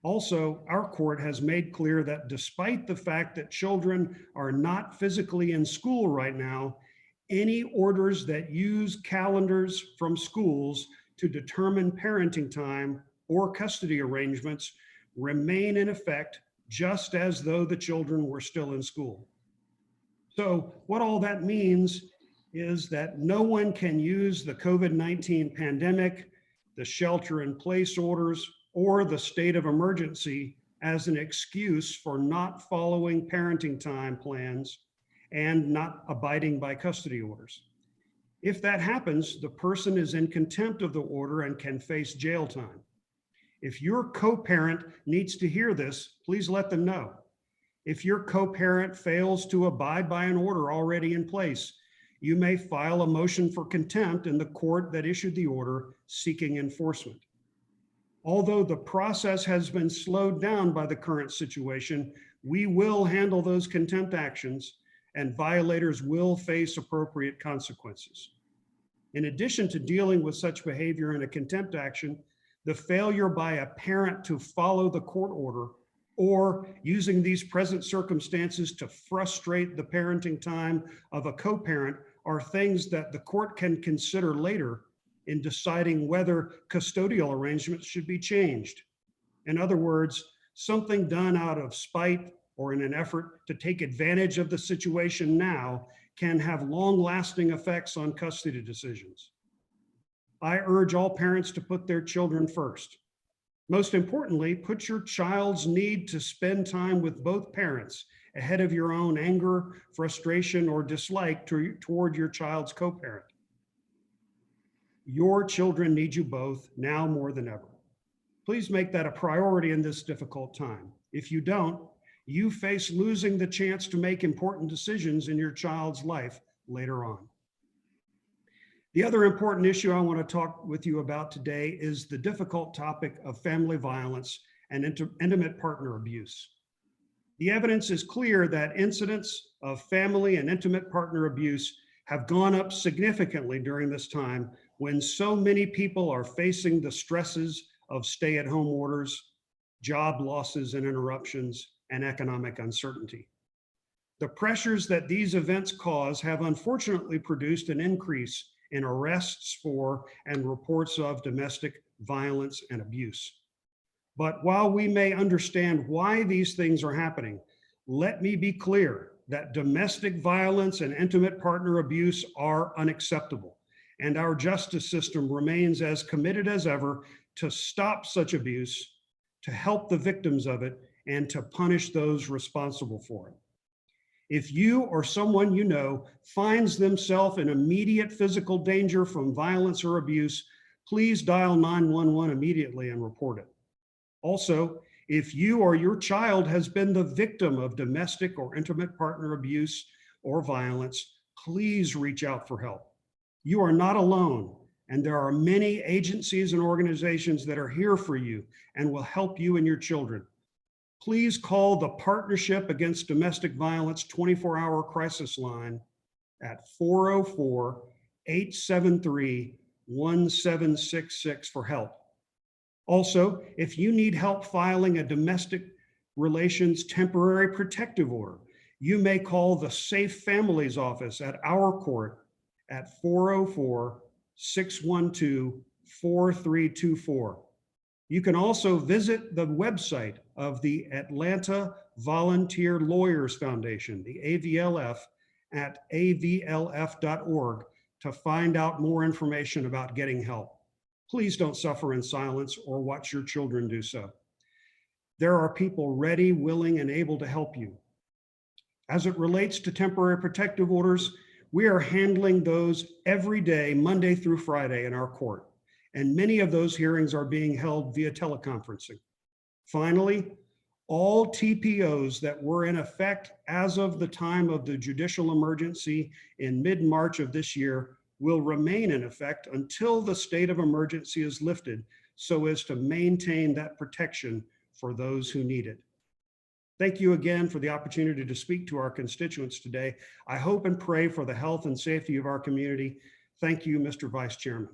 Also, our court has made clear that despite the fact that children are not physically in school right now, any orders that use calendars from schools to determine parenting time or custody arrangements remain in effect, just as though the children were still in school. So what all that means is that no one can use the COVID-19 pandemic, the shelter-in-place orders, or the state of emergency as an excuse for not following parenting time plans and not abiding by custody orders. If that happens, the person is in contempt of the order and can face jail time. If your co-parent needs to hear this, please let them know. If your co-parent fails to abide by an order already in place, you may file a motion for contempt in the court that issued the order seeking enforcement. Although the process has been slowed down by the current situation, we will handle those contempt actions, and violators will face appropriate consequences. In addition to dealing with such behavior in a contempt action, the failure by a parent to follow the court order or using these present circumstances to frustrate the parenting time of a co-parent are things that the court can consider later in deciding whether custodial arrangements should be changed. In other words, something done out of spite, or in an effort to take advantage of the situation now can have long-lasting effects on custody decisions. I urge all parents to put their children first. Most importantly, put your child's need to spend time with both parents ahead of your own anger, frustration, or dislike toward your child's co-parent. Your children need you both now more than ever. Please make that a priority in this difficult time. If you don't, you face losing the chance to make important decisions in your child's life later on. The other important issue I want to talk with you about today is the difficult topic of family violence and intimate partner abuse. The evidence is clear that incidents of family and intimate partner abuse have gone up significantly during this time when so many people are facing the stresses of stay-at-home orders, job losses and interruptions, and economic uncertainty. The pressures that these events cause have unfortunately produced an increase in arrests for and reports of domestic violence and abuse. But while we may understand why these things are happening, let me be clear that domestic violence and intimate partner abuse are unacceptable, and our justice system remains as committed as ever to stop such abuse, to help the victims of it, and to punish those responsible for it. If you or someone you know finds themselves in immediate physical danger from violence or abuse, please dial 911 immediately and report it. Also, if you or your child has been the victim of domestic or intimate partner abuse or violence, please reach out for help. You are not alone, and there are many agencies and organizations that are here for you and will help you and your children. Please call the Partnership Against Domestic Violence 24-hour crisis line at 404-873-1766 for help. Also, if you need help filing a domestic relations temporary protective order, you may call the Safe Families Office at our court at 404-612-4324. You can also visit the website of the Atlanta Volunteer Lawyers Foundation, the AVLF, at avlf.org to find out more information about getting help. Please don't suffer in silence or watch your children do so. There are people ready, willing, and able to help you. As it relates to temporary protective orders, we are handling those every day, Monday through Friday in our court, and many of those hearings are being held via teleconferencing. Finally, all TPOs that were in effect as of the time of the judicial emergency in mid-March of this year will remain in effect until the state of emergency is lifted, so as to maintain that protection for those who need it. Thank you again for the opportunity to speak to our constituents today. I hope and pray for the health and safety of our community. Thank you, Mr. Vice Chairman.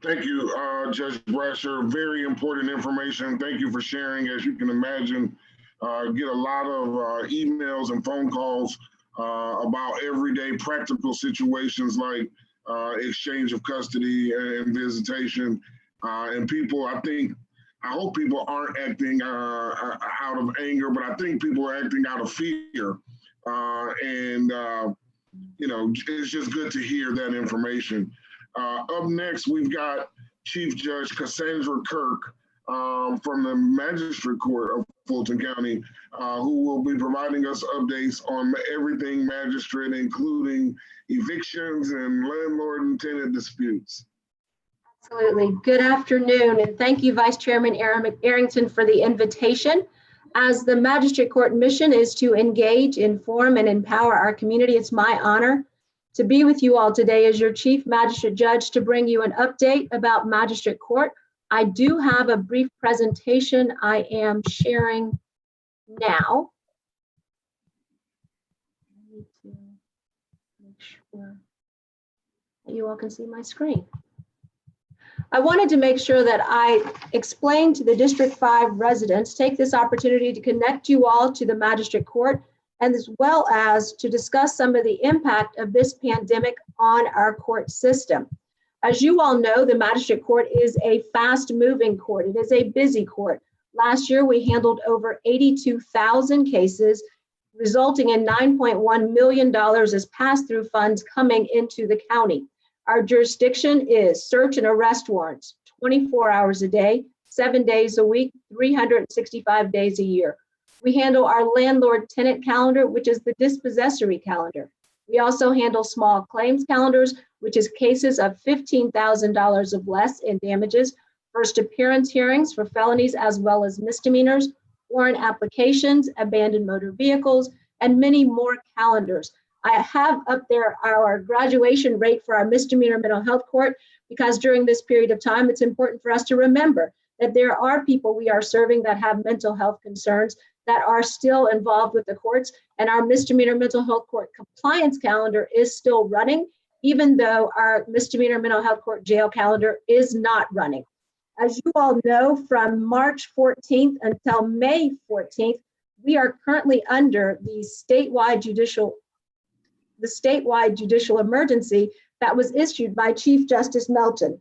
Thank you, Judge Brasher. Very important information. Thank you for sharing. As you can imagine, get a lot of emails and phone calls about everyday practical situations like exchange of custody and visitation. And people, I hope people aren't acting out of anger, but I think people are acting out of fear. You know, it's just good to hear that information. Up next, we've got Chief Judge Cassandra Kirk from the Magistrate Court of Fulton County, who will be providing us updates on everything magistrate, including evictions and landlord and tenant disputes. Absolutely. Good afternoon, and thank you, Vice Chairman Arrington, for the invitation. As the Magistrate Court mission is to engage, inform, and empower our community, it's my honor to be with you all today as your Chief Magistrate Judge to bring you an update about Magistrate Court. I do have a brief presentation I am sharing now. I need to make sure that you all can see my screen. I wanted to make sure that I explained to the District 5 residents, take this opportunity to connect you all to the Magistrate Court, and as well as to discuss some of the impact of this pandemic on our court system. As you all know, the Magistrate Court is a fast-moving court. It is a busy court. Last year, we handled over 82,000 cases, resulting in $9.1 million as pass-through funds coming into the county. Our jurisdiction is search and arrest warrants, 24 hours a day, 7 days a week, 365 days a year. We handle our landlord-tenant calendar, which is the dispossessory calendar. We also handle small claims calendars, which is cases of $15,000 of less in damages, first appearance hearings for felonies as well as misdemeanors, warrant applications, abandoned motor vehicles, and many more calendars. I have up there our graduation rate for our misdemeanor mental health court, because during this period of time, it's important for us to remember that there are people we are serving that have mental health concerns that are still involved with the courts, and our misdemeanor mental health court compliance calendar is still running, even though our misdemeanor mental health court jail calendar is not running. As you all know, from March 14th until May 14th, we are currently under the statewide judicial emergency that was issued by Chief Justice Melton.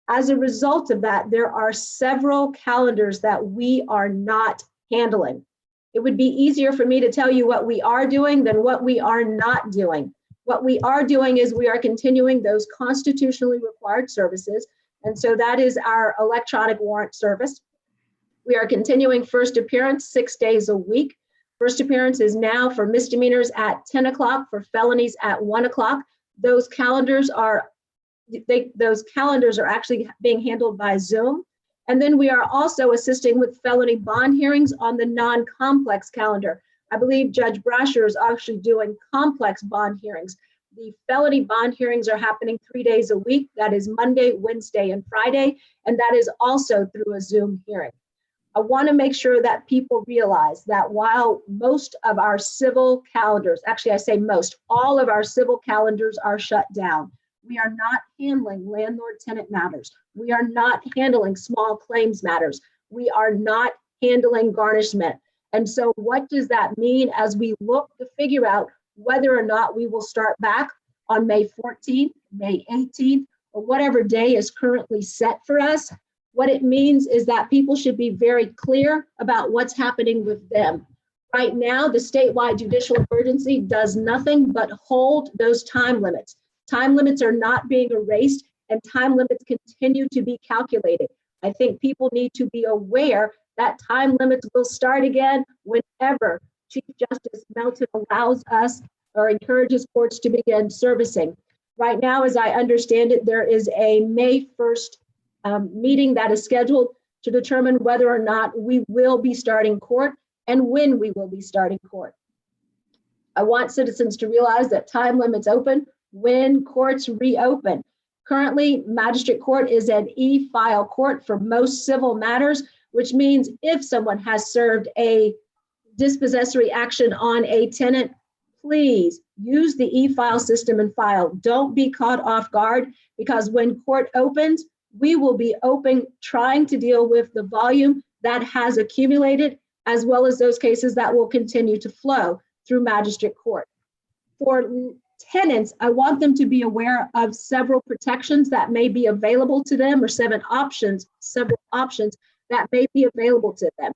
As a result of that, there are several calendars that we are not handling. It would be easier for me to tell you what we are doing than what we are not doing. What we are doing is we are continuing those constitutionally required services. And so that is our electronic warrant service. We are continuing first appearance 6 days a week. First appearance is now for misdemeanors at 10 o'clock, for felonies at 1 o'clock. Those calendars are actually being handled by Zoom. And then we are also assisting with felony bond hearings on the non-complex calendar. I believe Judge Brasher is actually doing complex bond hearings. The felony bond hearings are happening 3 days a week. That is Monday, Wednesday, and Friday. And that is also through a Zoom hearing. I want to make sure that people realize that while most of our civil calendars, actually I say most, all of our civil calendars are shut down, we are not handling landlord-tenant matters. We are not handling small claims matters. We are not handling garnishment. And so what does that mean as we look to figure out whether or not we will start back on May 14th, May 18th, or whatever day is currently set for us? What it means is that people should be very clear about what's happening with them. Right now, the statewide judicial emergency does nothing but hold those time limits. Time limits are not being erased, and time limits continue to be calculated. I think people need to be aware that time limits will start again whenever Chief Justice Melton allows us or encourages courts to begin servicing. Right now, as I understand it, there is a May 1st meeting that is scheduled to determine whether or not we will be starting court and when we will be starting court. I want citizens to realize that time limits open when courts reopen. Currently, Magistrate Court is an e-file court for most civil matters, which means if someone has served a dispossessory action on a tenant, please use the e-file system and file. Don't be caught off guard, because when court opens, we will be open trying to deal with the volume that has accumulated, as well as those cases that will continue to flow through Magistrate Court. For tenants, I want them to be aware of several protections that may be available to them, or several options that may be available to them.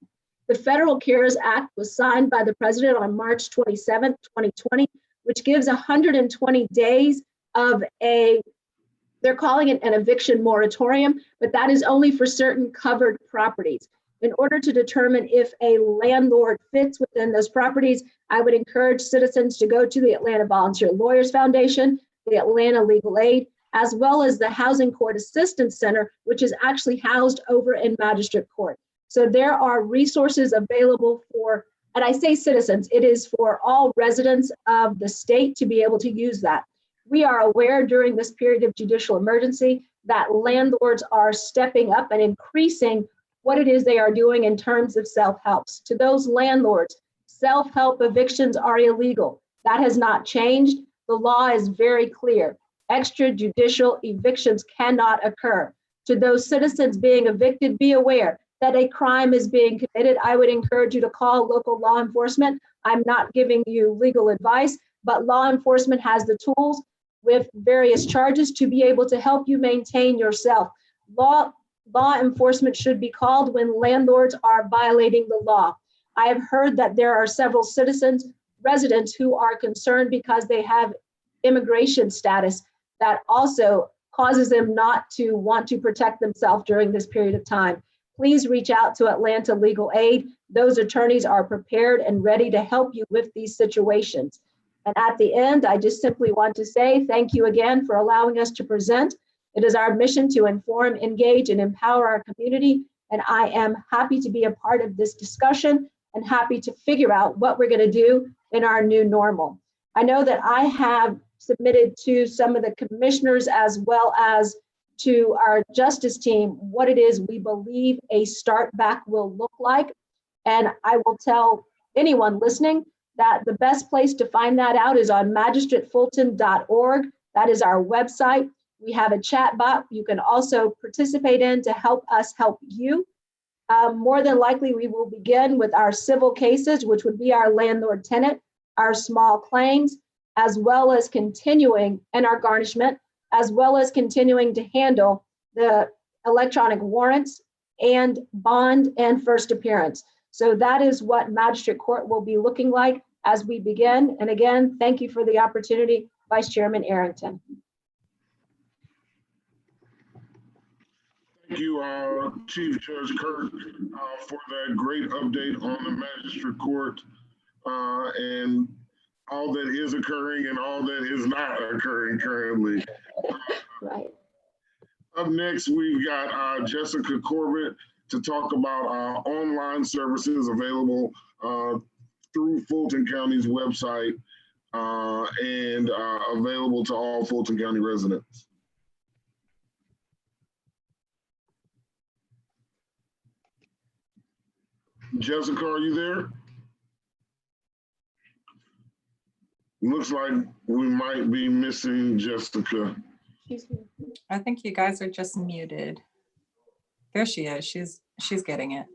The Federal CARES Act was signed by the President on March 27, 2020, which gives 120 days of they're calling it an eviction moratorium, but that is only for certain covered properties. In order to determine if a landlord fits within those properties, I would encourage citizens to go to the Atlanta Volunteer Lawyers Foundation, the Atlanta Legal Aid, as well as the Housing Court Assistance Center, which is actually housed over in Magistrate Court. So there are resources available for, and I say citizens, it is for all residents of the state to be able to use that. We are aware during this period of judicial emergency that landlords are stepping up and increasing what it is they are doing in terms of self-helps. To those landlords, self-help evictions are illegal. That has not changed. The law is very clear. Extrajudicial evictions cannot occur. To those citizens being evicted, be aware that a crime is being committed. I would encourage you to call local law enforcement. I'm not giving you legal advice, but law enforcement has the tools. with various charges to be able to help you maintain yourself. Law enforcement should be called when landlords are violating the law. I have heard that there are several residents who are concerned because they have immigration status that also causes them not to want to protect themselves during this period of time. Please reach out to Atlanta Legal Aid. Those attorneys are prepared and ready to help you with these situations. And at the end, I just simply want to say thank you again for allowing us to present. It is our mission to inform, engage, and empower our community. And I am happy to be a part of this discussion and happy to figure out what we're going to do in our new normal. I know that I have submitted to some of the commissioners as well as to our justice team what it is we believe a start back will look like. And I will tell anyone listening that the best place to find that out is on magistratefulton.org. That is our website. We have a chat bot you can also participate in to help us help you. More than likely, we will begin with our civil cases, which would be our landlord tenant, our small claims, as well as continuing, and our garnishment, as well as continuing to handle the electronic warrants and bond and first appearance. So that is what Magistrate Court will be looking like as we begin. And again, thank you for the opportunity, Vice Chairman Arrington. Thank you, Chief Judge Kirk, for that great update on the Magistrate Court and all that is occurring and all that is not occurring currently. Right. Up next, we've got Jessica Corbett to talk about online services available through Fulton County's website and available to all Fulton County residents. Jessica, are you there? Looks like we might be missing Jessica. I think you guys are just muted. There she is. She's getting it.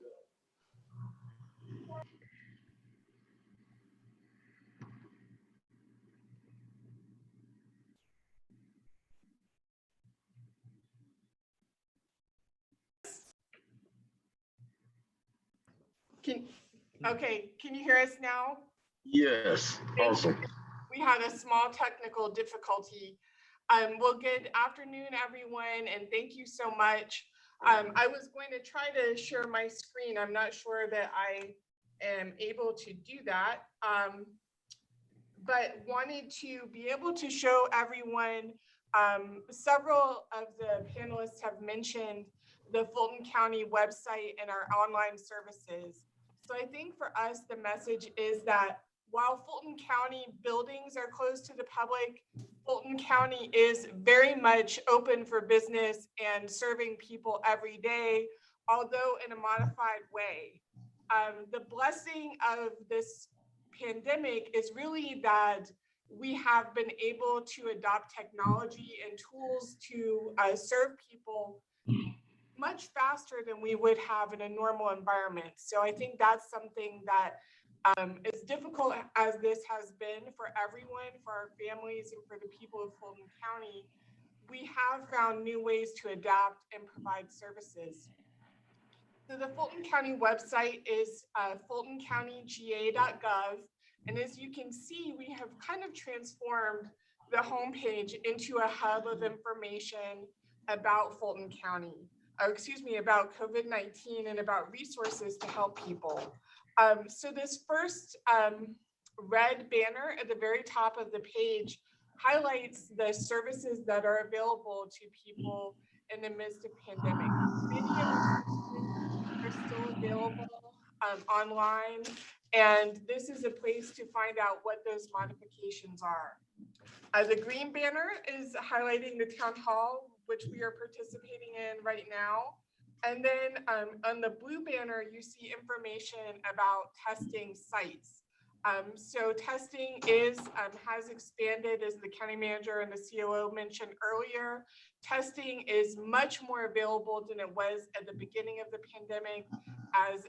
Okay, can you hear us now? Yes, awesome. We had a small technical difficulty. Well, good afternoon, everyone, and thank you so much. I was going to try to share my screen. I'm not sure that I am able to do that, but wanted to be able to show everyone, several of the panelists have mentioned the Fulton County website and our online services. So I think for us, the message is that while Fulton County buildings are closed to the public, Fulton County is very much open for business and serving people every day, although in a modified way. The blessing of this pandemic is really that we have been able to adopt technology and tools to serve people much faster than we would have in a normal environment. So I think that's something that as difficult as this has been for everyone, for our families and for the people of Fulton County, we have found new ways to adapt and provide services. So the Fulton County website is fultoncountyga.gov. And as you can see, we have kind of transformed the homepage into a hub of information about Fulton County, about COVID-19 and about resources to help people. So this first red banner at the very top of the page highlights the services that are available to people in the midst of pandemic. Many of them are still available online, and this is a place to find out what those modifications are. The green banner is highlighting the town hall, which we are participating in right now. And then on the blue banner, you see information about testing sites. So testing has expanded, as the county manager and the COO mentioned earlier. Testing is much more available than it was at the beginning of the pandemic, as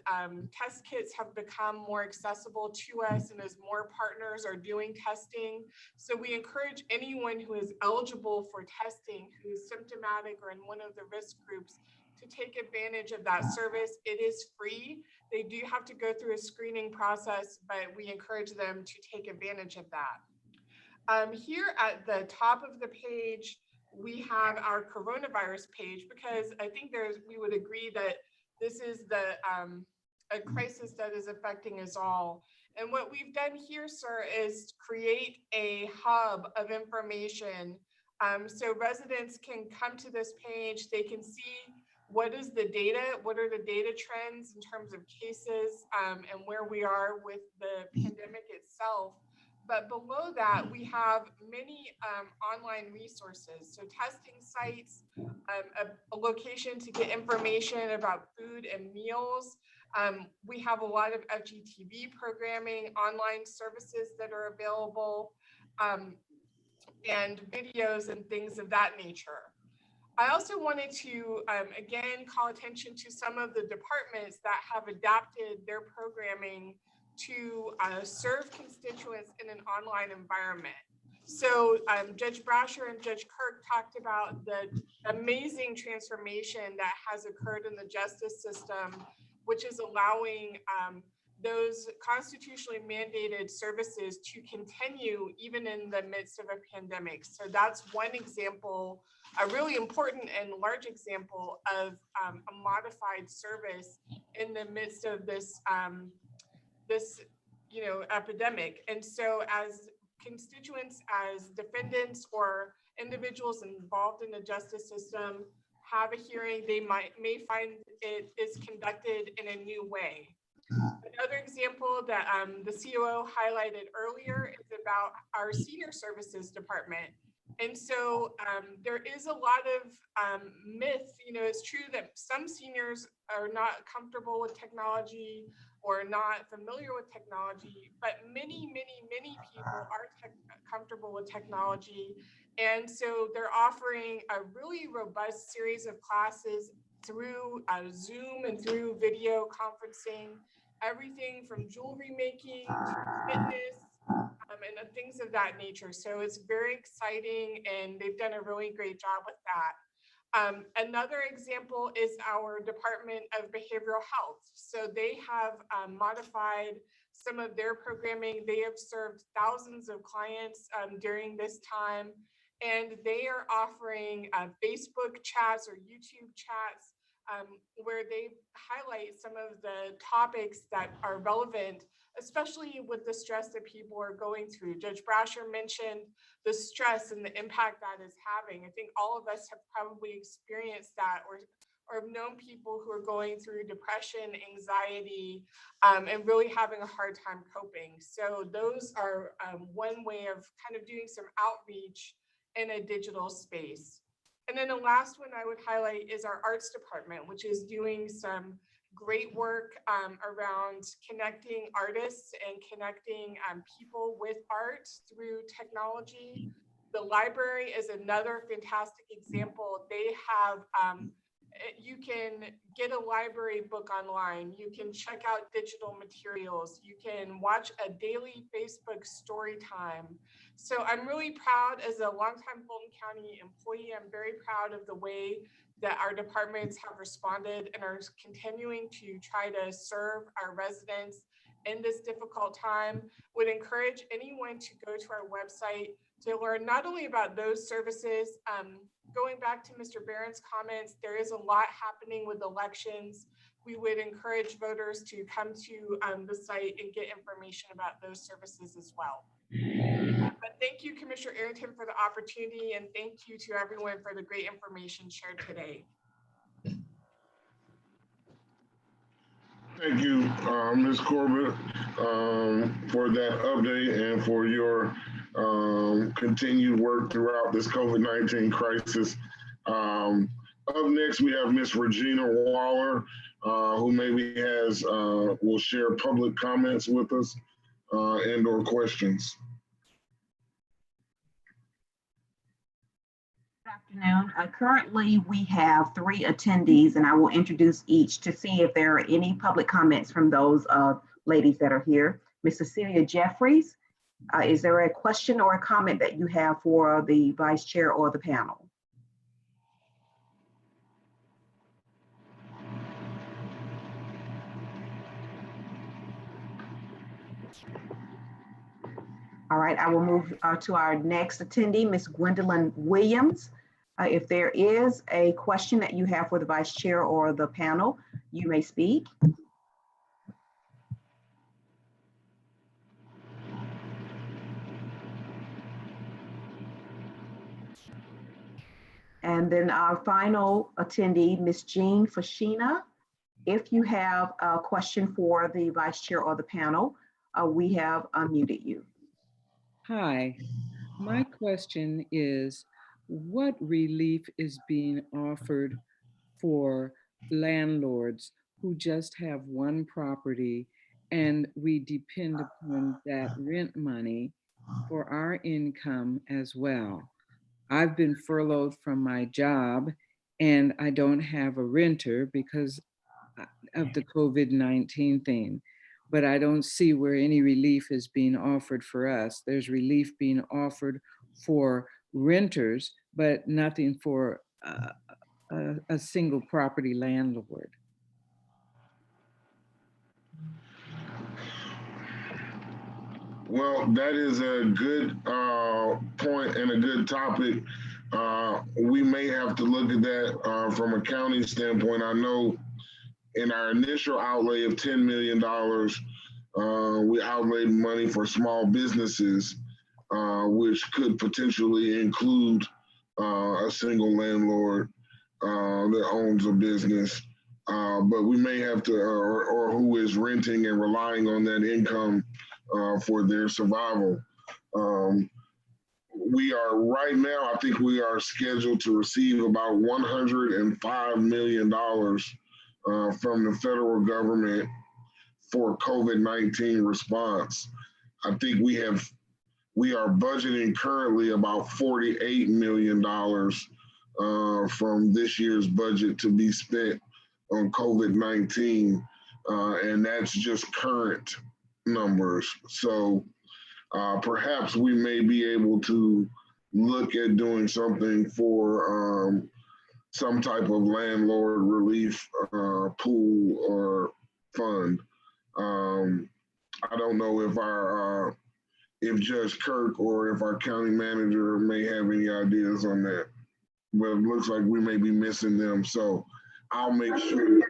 test kits have become more accessible to us and as more partners are doing testing. So we encourage anyone who is eligible for testing, who is symptomatic or in one of the risk groups, to take advantage of that service. It is free. They do have to go through a screening process, but we encourage them to take advantage of that. Here at the top of the page, we have our coronavirus page, because I think we would agree that this is a crisis that is affecting us all. And what we've done here, sir, is create a hub of information. So residents can come to this page, they can see what is the data, what are the data trends in terms of cases, and where we are with the pandemic itself. But below that, we have many online resources. So testing sites, a location to get information about food and meals. We have a lot of FGTV programming, online services that are available, and videos and things of that nature. I also wanted to, again, call attention to some of the departments that have adapted their programming to serve constituents in an online environment. So Judge Brasher and Judge Kirk talked about the amazing transformation that has occurred in the justice system, which is allowing those constitutionally mandated services to continue even in the midst of a pandemic. So that's one example, a really important and large example of a modified service in the midst of this, epidemic. And so as constituents, as defendants or individuals involved in the justice system have a hearing, they may find it is conducted in a new way. Another example that the COO highlighted earlier is about our senior services department. And so there is a lot of myth. It's true that some seniors are not comfortable with technology or not familiar with technology, but many, many, many people are comfortable with technology. And so they're offering a really robust series of classes through Zoom and through video conferencing, everything from jewelry making to fitness and things of that nature. So it's very exciting, and they've done a really great job with that. Another example is our Department of Behavioral Health. So they have modified some of their programming. They have served thousands of clients during this time, and they are offering Facebook chats or YouTube chats where they highlight some of the topics that are relevant, especially with the stress that people are going through. Judge Brasher mentioned the stress and the impact that is having. I think all of us have probably experienced that or have known people who are going through depression, anxiety, and really having a hard time coping. So those are one way of kind of doing some outreach in a digital space. And then the last one I would highlight is our arts department, which is doing some great work around connecting artists and connecting people with art through technology. The library is another fantastic example. They have, you can get a library book online. You can check out digital materials. You can watch a daily Facebook story time. So I'm really proud, as a longtime Fulton County employee, I'm very proud of the way that our departments have responded and are continuing to try to serve our residents in this difficult time. Would encourage anyone to go to our website to learn not only about those services. Going back to Mr. Barron's comments, there is a lot happening with elections. We would encourage voters to come to the site and get information about those services as well. But thank you, Commissioner Arrington, for the opportunity, and thank you to everyone for the great information shared today. Thank you, Ms. Corbett, for that update and for your continued work throughout this COVID-19 crisis. Up next, we have Ms. Regina Waller, who maybe will share public comments with us. and/or questions. Good afternoon. Currently, we have 3 attendees, and I will introduce each to see if there are any public comments from those ladies that are here. Ms. Cecilia Jeffries, is there a question or a comment that you have for the vice chair or the panel? All right, I will move to our next attendee, Ms. Gwendolyn Williams. If there is a question that you have for the vice chair or the panel, you may speak. And then our final attendee, Ms. Jean Fashina. If you have a question for the vice chair or the panel, we have unmuted you. Hi, my question is, what relief is being offered for landlords who just have one property and we depend upon that rent money for our income as well? I've been furloughed from my job and I don't have a renter because of the COVID-19 thing. But I don't see where any relief is being offered for us. There's relief being offered for renters, but nothing for a single property landlord. Well, that is a good point and a good topic. We may have to look at that from a county standpoint. I know in our initial outlay of $10 million, we outlaid money for small businesses, which could potentially include a single landlord that owns a business. But we may have to, or who is renting and relying on that income for their survival. We are right now, I think we are scheduled to receive about $105 million from the federal government for COVID-19 response. I think we are budgeting currently about $48 million from this year's budget to be spent on COVID-19, and that's just current numbers. So perhaps we may be able to look at doing something for some type of landlord relief pool or fund. I don't know if Judge Kirk or if our county manager may have any ideas on that, but it looks like we may be missing them. So I'll make sure.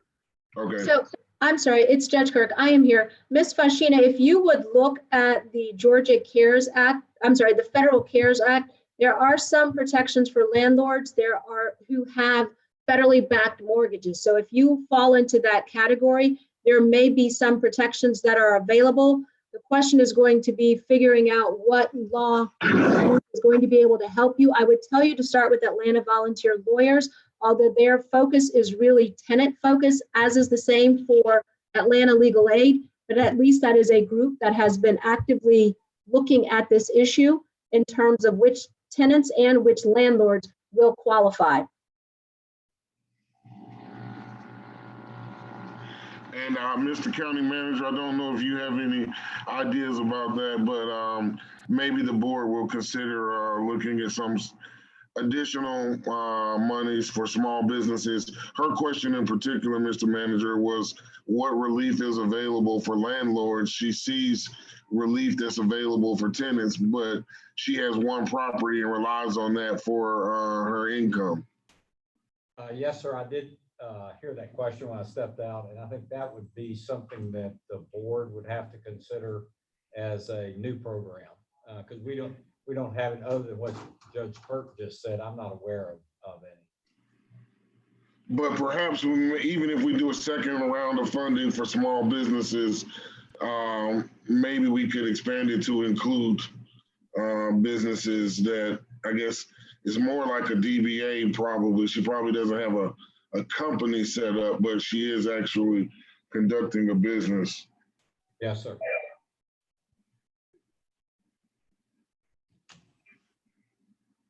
Okay. So I'm sorry, it's Judge Kirk. I am here. Ms. Fashina, if you would look at the Georgia CARES Act, I'm sorry, the Federal CARES Act, there are some protections for landlords who have federally backed mortgages. So if you fall into that category, there may be some protections that are available. The question is going to be figuring out what law is going to be able to help you. I would tell you to start with Atlanta Volunteer Lawyers, although their focus is really tenant focused, as is the same for Atlanta Legal Aid. But at least that is a group that has been actively looking at this issue in terms of which tenants and which landlords will qualify. And Mr. County Manager, I don't know if you have any ideas about that, but maybe the board will consider looking at some additional monies for small businesses. Her question in particular, Mr. Manager, was what relief is available for landlords. She sees relief that's available for tenants, but she has one property and relies on that for her income. Yes, sir. I did hear that question when I stepped out, and I think that would be something that the board would have to consider as a new program, because we don't have it other than what Judge Kirk just said. I'm not aware of any. But perhaps even if we do a second round of funding for small businesses, maybe we could expand it to include businesses that I guess is more like a DBA probably. She probably doesn't have a company set up, but she is actually conducting a business. Yes, sir.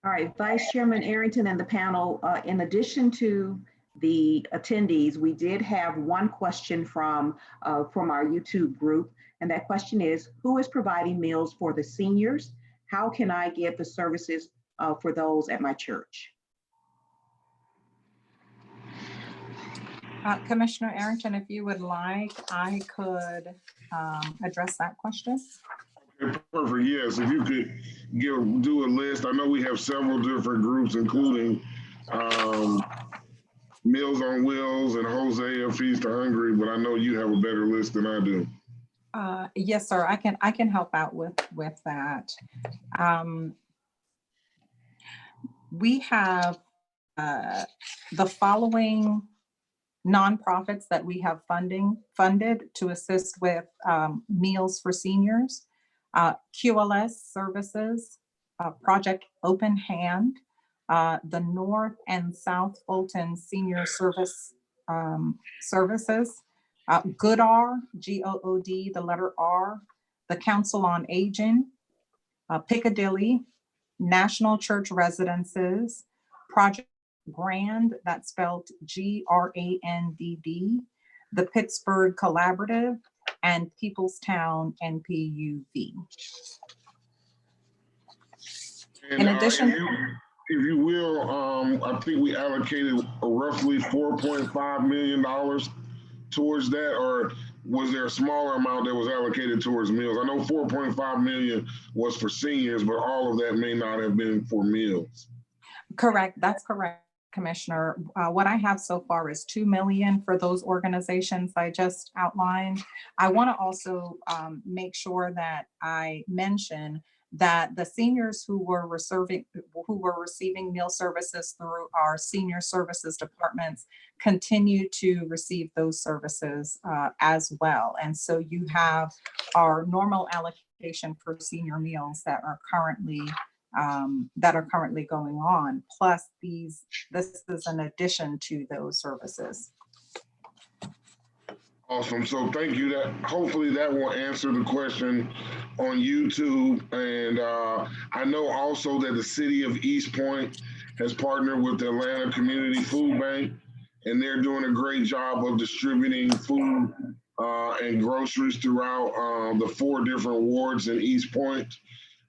All right, Vice Chairman Arrington and the panel, in addition to the attendees, we did have one question from our YouTube group. And that question is, who is providing meals for the seniors? How can I get the services for those at my church? Commissioner Arrington, if you would like, I could address that question. Okay, perfect. Yes, if you could do a list. I know we have several different groups, including Meals on Wheels and Hosea Feast the Hungry, but I know you have a better list than I do. Yes, sir. I can help out with that. We have the following nonprofits that we have funded to assist with meals for seniors: QLS Services, Project Open Hand, the North and South Fulton Senior Services, GoodR, GOOD, the letter R, the Council on Aging, Piccadilly, National Church Residences, Project Grand, that's spelled GRANDD, the Pittsburgh Collaborative, and Peoplestown NPUV. And, In addition, if you will, I think we allocated roughly $4.5 million towards that, or was there a smaller amount that was allocated towards meals? I know 4.5 million was for seniors, but all of that may not have been for meals. correct, that's correct, Commissioner. What I have so far is 2 million for those organizations I just outlined. I want to also make sure that I mention that the seniors who were receiving meal services through our senior services departments continue to receive those services as well. And so you have our normal allocation for senior meals that are currently going on. Plus this is an addition to those services. Awesome. So thank you. Hopefully that will answer the question on YouTube. And I know also that the city of East Point has partnered with the Atlanta Community Food Bank, and they're doing a great job of distributing food and groceries throughout the 4 different wards in East Point.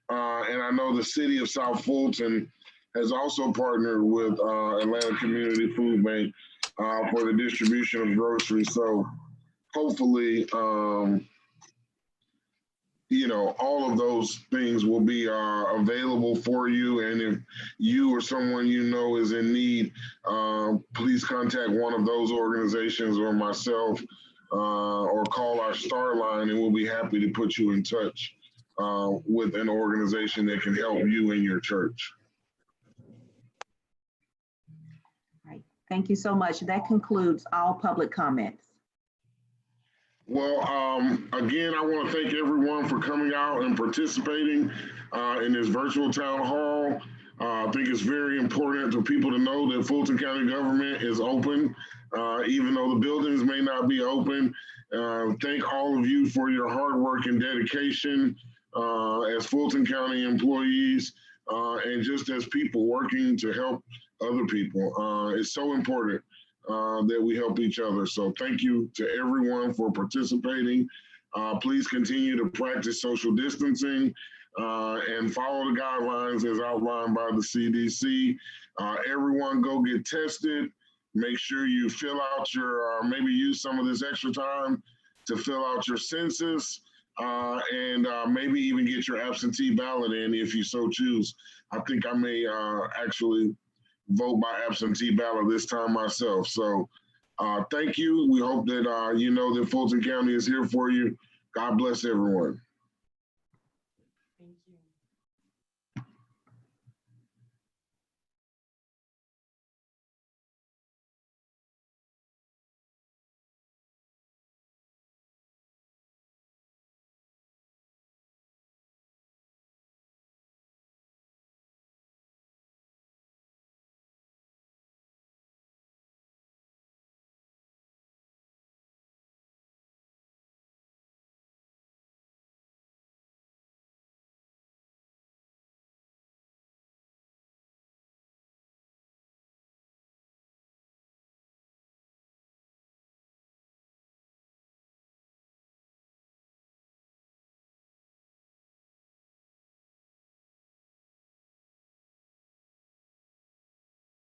And I know the city of South Fulton has also partnered with Atlanta Community Food Bank for the distribution of groceries. So hopefully, all of those things will be available for you. And if you or someone you know is in need, please contact one of those organizations or myself, or call our Star line, and we'll be happy to put you in touch with an organization that can help you in your church. All right. Thank you so much. That concludes all public comments. Well, again, I want to thank everyone for coming out and participating in this virtual town hall. I think it's very important for people to know that Fulton County government is open, even though the buildings may not be open. Thank all of you for your hard work and dedication as Fulton County employees and just as people working to help other people. It's so important that we help each other. So thank you to everyone for participating. Please continue to practice social distancing and follow the guidelines as outlined by the CDC. Everyone go get tested. Make sure you fill out your, maybe use some of this extra time to fill out your census and maybe even get your absentee ballot in if you so choose. I think I may actually vote by absentee ballot this time myself. So thank you. We hope that you know that Fulton County is here for you. God bless everyone.